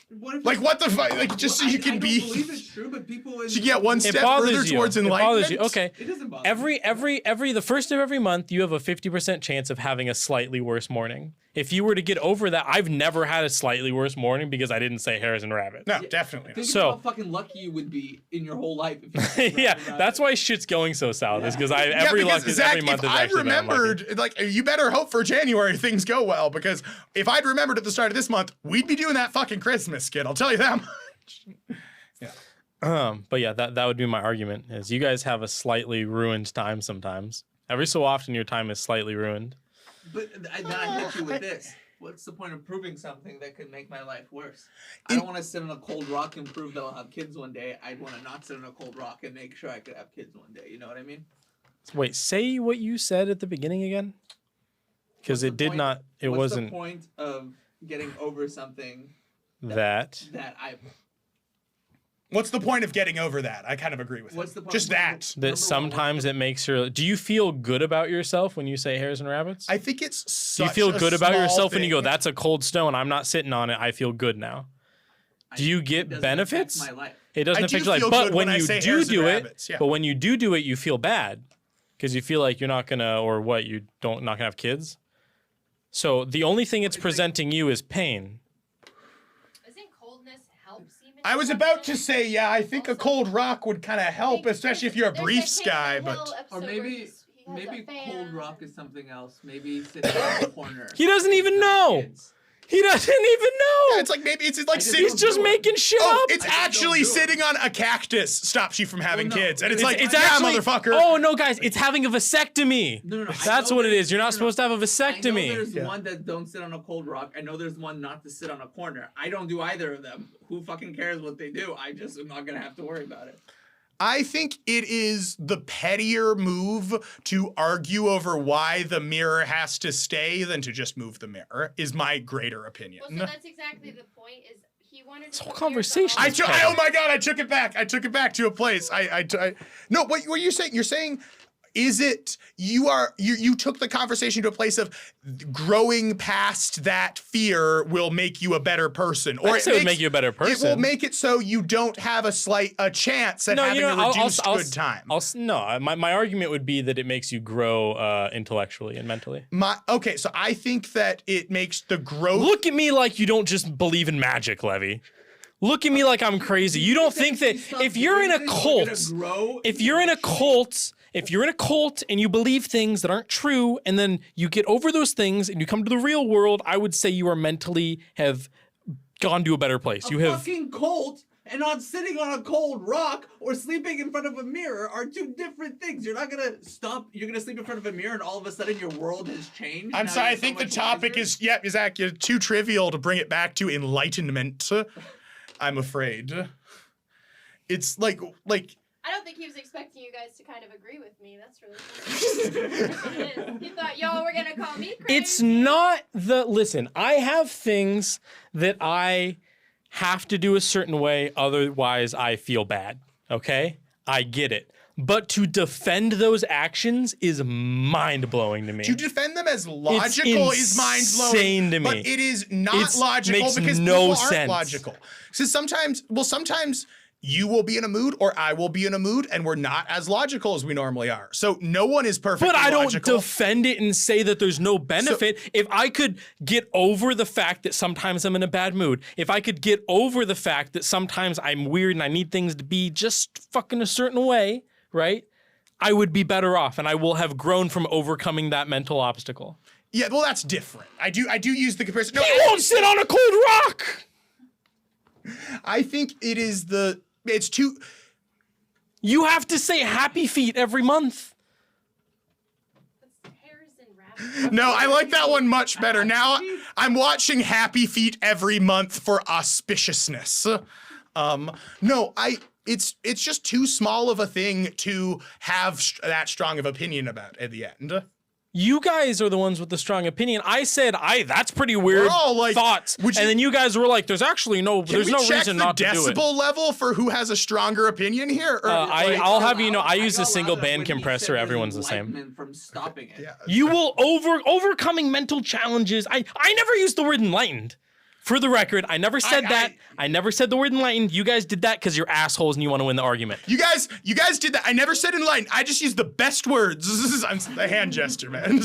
What if Like, it's- what the fuck? Like, just so Well, you can I be. don't believe it's true, but people. So you get one It step further bothers you. towards It enlightenment. bothers you. Okay. It doesn't bother me. The first of every month, you have a 50% chance of having a slightly worse morning. If you were to get over that, I've never had a slightly worse morning because I didn't say hares and rabbits. No, definitely. Think So- about how fucking lucky you would be in your whole life. If you Yeah, that's why shit's going so south. Is because every Zach, month if is I actually been unlucky. remembered, like, you better hope for January things go well, because if I'd remembered at the start of this month, we'd be doing that fucking Christmas skit. I'll tell you that much. But yeah, that would be my argument. Is you guys have a slightly ruined time sometimes. Every so often, your time is slightly ruined. But then I hit you with this. What's the point of proving something that could make my life worse? I don't want to sit on a cold rock and prove that I'll have kids one day. I'd want to not sit on a cold rock and make sure I could have kids one day. You know what I mean? Wait, say what you said at the beginning again. Because What's it the did point- not. It what's wasn't the point of getting over something that. that I? What's the point of getting over that? I kind of agree with What's him. the point? Just that. That sometimes it makes your. Do you feel good about yourself when you say hares and rabbits? I think it's Do such you feel a good about small yourself when you go, thing. that's a cold stone, I'm not sitting on it, I feel good now? Do you It get doesn't benefits? affect my life. It doesn't I affect do your life. feel But good when when I you say do hares and do it, rabbits, yeah. but when you do it, you feel bad. Because you feel like you're not gonna, or what, not gonna have kids? So the only thing it's presenting you is pain. Isn't coldness help semen? I was about to say, yeah, I think a cold rock would kind of help, especially if you're a briefs guy, but... Or maybe has Maybe a fan. cold rock is something else. Maybe sitting in a corner. He doesn't even know. Kids. He doesn't even know. Yeah, it's like maybe it's like just sitting. He's just do it. making shit Oh, up. it's I just actually don't do it. sitting on a cactus stops you from having no. kids, and it's like, It's yeah, actually, motherfucker. Oh no, guys, it's having a vasectomy. No. That's what it is. You're not supposed to have a I know vasectomy. there's one that don't sit on a cold rock. I know there's one not to sit on a corner. I don't do either of them. Who fucking cares what they do? I just am not gonna have to worry about it. I think it is the pettier move to argue over why the mirror has to stay than to just move the mirror, is my greater opinion. Well, so that's exactly the point. Is he wanted This to whole put mirrors conversation on all is the- petty. Oh my god, I took it back. I took it back to a place. No, what you're saying? You're saying, is it you took the conversation to a place of growing past that fear will make you a better person, I didn't say it would make you a better It will person. make it so you don't have a chance at having a reduced good time. My argument would be that it makes you grow intellectually and mentally. Okay, so I think that it makes the growth. Look at me like you don't just believe in magic, Levy. Look at me like I'm crazy. You don't think that if you're in a cult, if you're in a cult and you believe things that aren't true, and then you get over those things and you come to the real world, I would say you are mentally have gone to a better place. You have fucking cult and not sitting on a cold rock or sleeping in front of a mirror are two different things. You're not gonna stop. You're gonna sleep in front of a mirror and all of a sudden your world has changed. I'm Now sorry, I you're so think the much topic wiser. is Zach, you're too trivial to bring it back to enlightenment. I'm afraid. It's like I don't think he was expecting you guys to kind of agree with me. That's really funny. He thought y'all were gonna call me crazy. It's not the listen. I have things that I have to do a certain way, otherwise I feel bad. Okay, I get it. But to defend those actions is mind blowing to me. to defend them as logical is mind blowing. insane to me. But it is not logical makes because no people sense. aren't logical. So sometimes you will be in a mood or I will be in a mood and we're not as logical as we normally are. So no one is perfectly But I don't logical. defend it and say that there's no benefit. If I could get over the fact that sometimes I'm in a bad mood, if I could get over the fact that sometimes I'm weird and I need things to be just fucking a certain way, right? I would be better off and I will have grown from overcoming that mental obstacle. Yeah, well, that's different. I do use the comparison. No, He won't sit on a cold rock! I think it is it's too. You have to say happy feet every month. That's hairs and rabbits. No, I like that one much better. Now I'm watching Happy Feet every month for auspiciousness. No, it's just too small of a thing to have that strong of opinion about at the end. You guys are the ones with the strong opinion. I said, that's pretty weird all like, thoughts. would you- And then you guys were like, there's actually no Can we check reason the not to do it. decibel level for who has a stronger opinion here? Or, I'll have you know, I use a got single louder band when he compressor. said Everyone's the there's same. enlightenment from stopping it. yeah. You will overcoming mental challenges. I never used the word enlightened. For the record, I never said that. I never said the word enlightened. You guys did that because you're assholes and you want to win the argument. You guys did that. I never said enlightened. I just used the best words. I'm the hand gesture, man.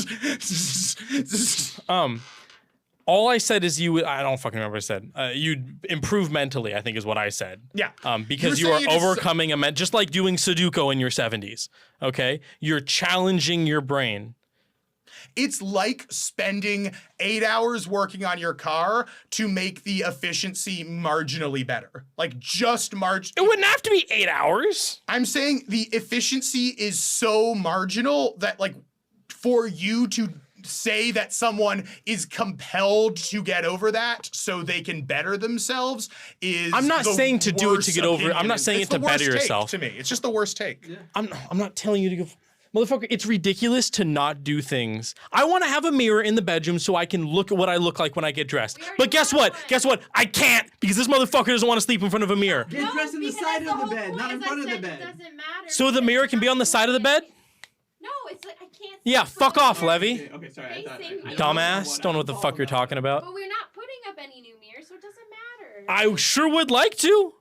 All I said is I don't fucking remember what I said. You'd improve mentally, I think is what I said. Yeah. Because You you were are saying you just- overcoming just like doing Sudoku in your 70s. Okay? You're challenging your brain. It's like spending 8 hours working on your car to make the efficiency marginally better. Like just It wouldn't have to be 8 hours. I'm saying the efficiency is so marginal that like for you to say that someone is compelled to get over that so they can better themselves is I'm not the saying to do it to worst get over it. I'm opinion. not saying It's it to the worst better take yourself. To me, it's just the worst take. I'm not telling you to go. Motherfucker, it's ridiculous to not do things. I want to have a mirror in the bedroom so I can look at what I look like when I get dressed. But guess what? Guess what? I can't because this motherfucker doesn't want to sleep in front of a mirror. Get dressed in the because side that's of the whole bed, point, not in as I front of the said, bed. It doesn't matter. So the because mirror it's can be not on the side of the bed? No, it's like I can't. Yeah, sit in fuck front off, of the Levy. mirror. Okay, sorry. I thought, Facing me. Dumbass. Don't know what the fuck you're talking about. But we're not putting up any new mirrors, so it doesn't matter. I sure would like to,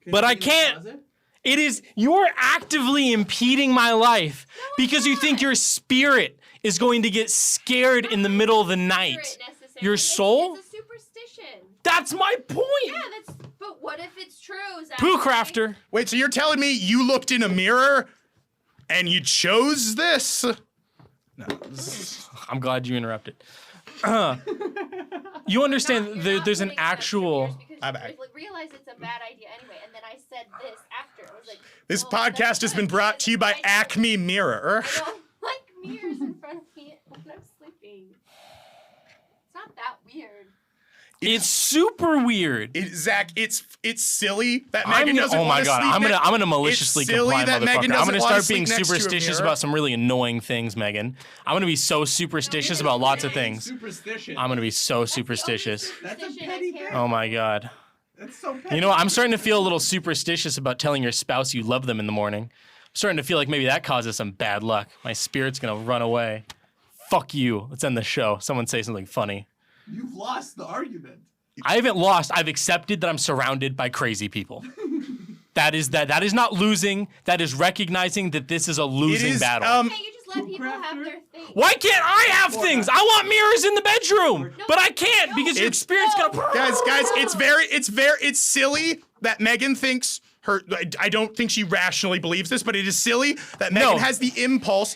but I can't. It is, you're actively impeding my life because you think your spirit is going to get scared in the middle of the night. Necessarily. Your soul? It's a superstition. That's my point. Yeah, that's. But what if it's true, Zach? Poo crafter. Wait, so you're telling me you looked in a mirror and you chose this. No, I'm glad you interrupted. You understand there's an actual. I'm back. Realize it's a bad idea anyway, and then I said this after. I was like, This well, podcast has been brought to you by Acme Mirror. I don't like mirrors in front of me when I'm sleeping. It's not that weird. It's super weird. Zach, it's silly that I'm Megan doesn't oh my want to god, sleep I'm gonna maliciously It's silly comply, that Megan motherfucker. I'm doesn't gonna wanna start being sleep next to a superstitious mirror. about some really annoying things, Megan. I'm gonna be so superstitious about lots of things. Superstition. I'm gonna be so That's the only superstitious. That's a superstition I petty care thing. Oh my god. That's so petty. You know what? I'm starting to feel a little superstitious about telling your spouse you love them in the morning. I'm starting to feel like maybe that causes some bad luck. My spirit's gonna run away. Fuck you. Let's end the show. Someone say something funny. You've lost the argument. I haven't lost. I've accepted that I'm surrounded by crazy people. That is not losing. That is recognizing that this is a losing battle. Can't you just let people have their thing? Why can't I have things? I want mirrors in the bedroom, but I can't because your spirit's gonna. Guys, it's silly that Megan thinks her. I don't think she rationally believes this, but it is silly that Megan has the impulse.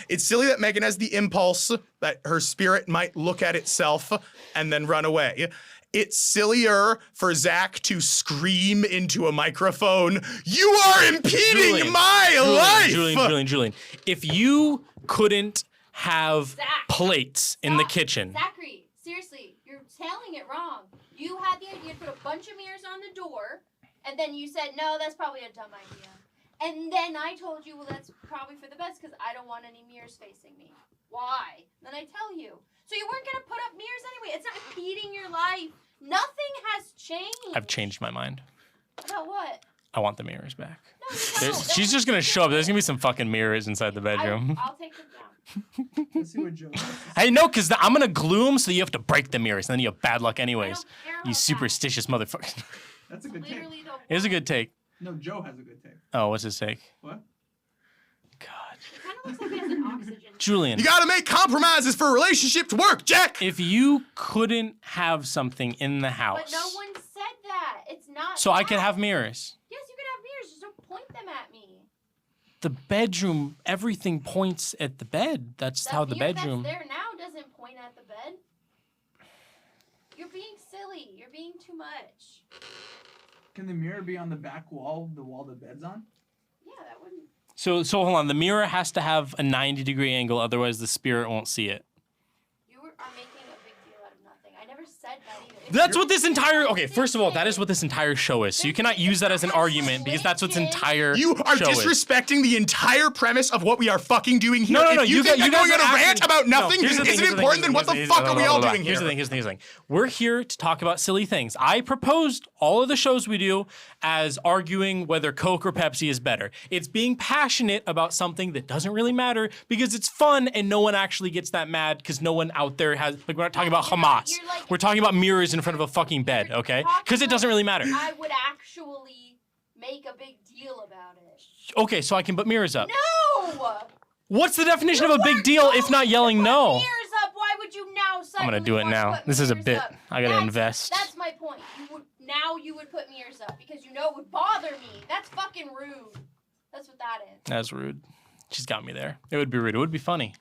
It's silly that Megan has the impulse that her spirit might look at itself and then run away. It's sillier for Zack to scream into a microphone, "You are impeding my life!" Julian. If you couldn't have Zack, plates in the kitchen. Zachary, seriously, you're telling it wrong. You had the idea to put a bunch of mirrors on the door, and then you said, no, that's probably a dumb idea. And then I told you, well, that's probably for the best because I don't want any mirrors facing me. Why? Then I tell you. So you weren't going to put up mirrors anyway. It's not impeding your life. Nothing has changed. I've changed my mind. About what? I want the mirrors back. No, you don't. She's just gonna show up. There's gonna be some fucking mirrors inside the bedroom. I'll take them down. Let's see what Joe has to say. Hey, no, because I'm gonna glue them so you have to break the mirrors, and then you have bad luck anyways. don't care about You that. superstitious motherfucker. That's a good take. Literally don't. Here's a good take. No, Joe has a good take. Oh, what's his take? What? God. It kind of looks like he has an oxygen. Julian, You gotta make compromises for a relationship to work, Jack. if you couldn't have something in the But house, no one said that. It's not. so I could that. have mirrors. Yes, you could have mirrors. Just don't point them at me. The bedroom, everything points at the bed. That's how the mirror bedroom. that's there now doesn't point at the bed. You're being silly. You're being too much. Can the mirror be on the back wall, the wall the bed's on? Yeah, that wouldn't. So hold on. The mirror has to have a 90-degree angle, otherwise the spirit won't see it. You are making a big deal out of nothing. I never said that either. If That's you're- what this entire okay. First of all, that is what this entire show is. So you cannot use that as an argument because that's what's entire. You are show is. disrespecting the entire premise of what we are fucking doing here. No, If you think that guys going on are a rant actually- about No, nothing here's the thing, isn't here's the thing, important, then what the here's fuck are we all doing Here's here? the thing. We're here to talk about silly things. I proposed all of the shows we do as arguing whether Coke or Pepsi is better. It's being passionate about something that doesn't really matter because it's fun and no one actually gets that mad because no one out there has like we're not talking about You're not- Hamas. you're like- We're talking about mirrors in front of a fucking bed, You're okay? talking Because it doesn't really matter. I would actually make a big deal about it. Okay, so I can put mirrors up. No! What's the definition of a You big are deal if going not to yelling put no? Mirrors up. Why would you now I'm suddenly gonna do it want to now. put This is a mirrors bit. up? I gotta invest. That's my point. You would put mirrors up because you know it would bother me. That's fucking rude. That's what that is. That's rude. She's got me there. It would be rude. It would be funny.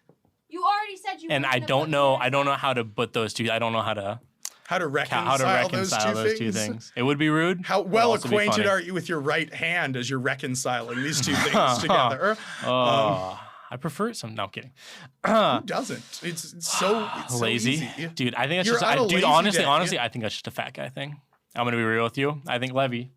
You already said you. And were I gonna don't put know. mirrors I don't know up. how to put those two. I don't know how to reconcile those two things. It would be rude. How It would well also be acquainted funny. are you with your right hand as you're reconciling these two things together? Oh, I prefer some. No, I'm kidding. Who doesn't? It's so Lazy, easy. dude. I think that's You're just. on a Dude, lazy honestly, day. I think that's just a fat guy thing. I'm gonna be real with you. I think Levy.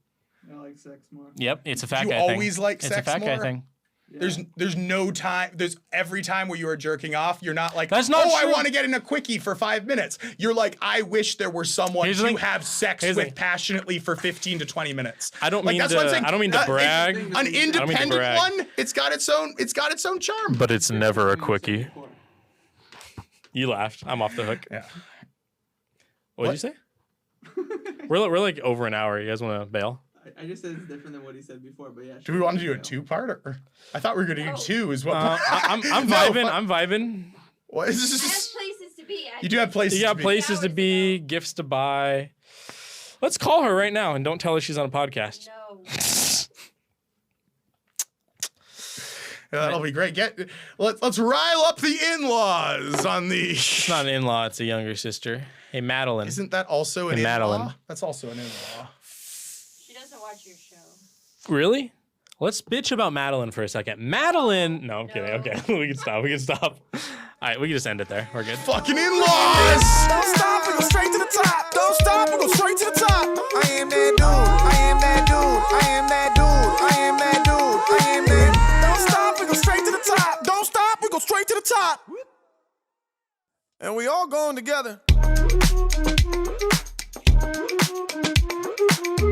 I like sex more. Yep, it's a fat You guy thing. always like it's sex a fat guy more? thing. Yeah. There's no time. There's every time where you are jerking off, you're not like, That's not oh, I true. want to get in a quickie for 5 minutes. You're like, I wish there were someone Here's the to thing. have sex Here's the with thing. passionately for 15 to 20 minutes. I don't Like, mean that's to. what I'm saying. I don't mean to brag. An mean to independent brag. one, it's got its own charm. But it's never a quickie. Before. You laughed. I'm off the hook. Yeah. What'd you say? we're like over an hour. You guys want to bail? I just said it's different than what he said before, but yeah. Do we want to do a two-parter? I thought we were gonna do two. Is what? I'm No, vibing. but- I'm vibing. What is I have this? places to be. You do have places. You got to be. places to Hours be, ago. gifts to buy. Let's call her right now and don't tell her she's on a podcast. No. That'll be great. Let's rile up the in-laws on the. It's not an in-law. It's a younger sister. Hey, Madeline. Isn't that also an Hey, in-law? Madeline. That's also an in-law. She doesn't watch your show. Really? Let's bitch about Madeline for a second. Madeline. No, I'm kidding. Okay, we can stop. We can stop. All right, we can just end it there. We're good. Fucking in-laws. Don't stop, we go straight to the top. Don't stop, we go straight to the top. I am that dude. I am that dude. I am that dude. I am that dude. I am that. Don't stop, we go straight to the top. Don't stop, we go straight to the top. And we all going together.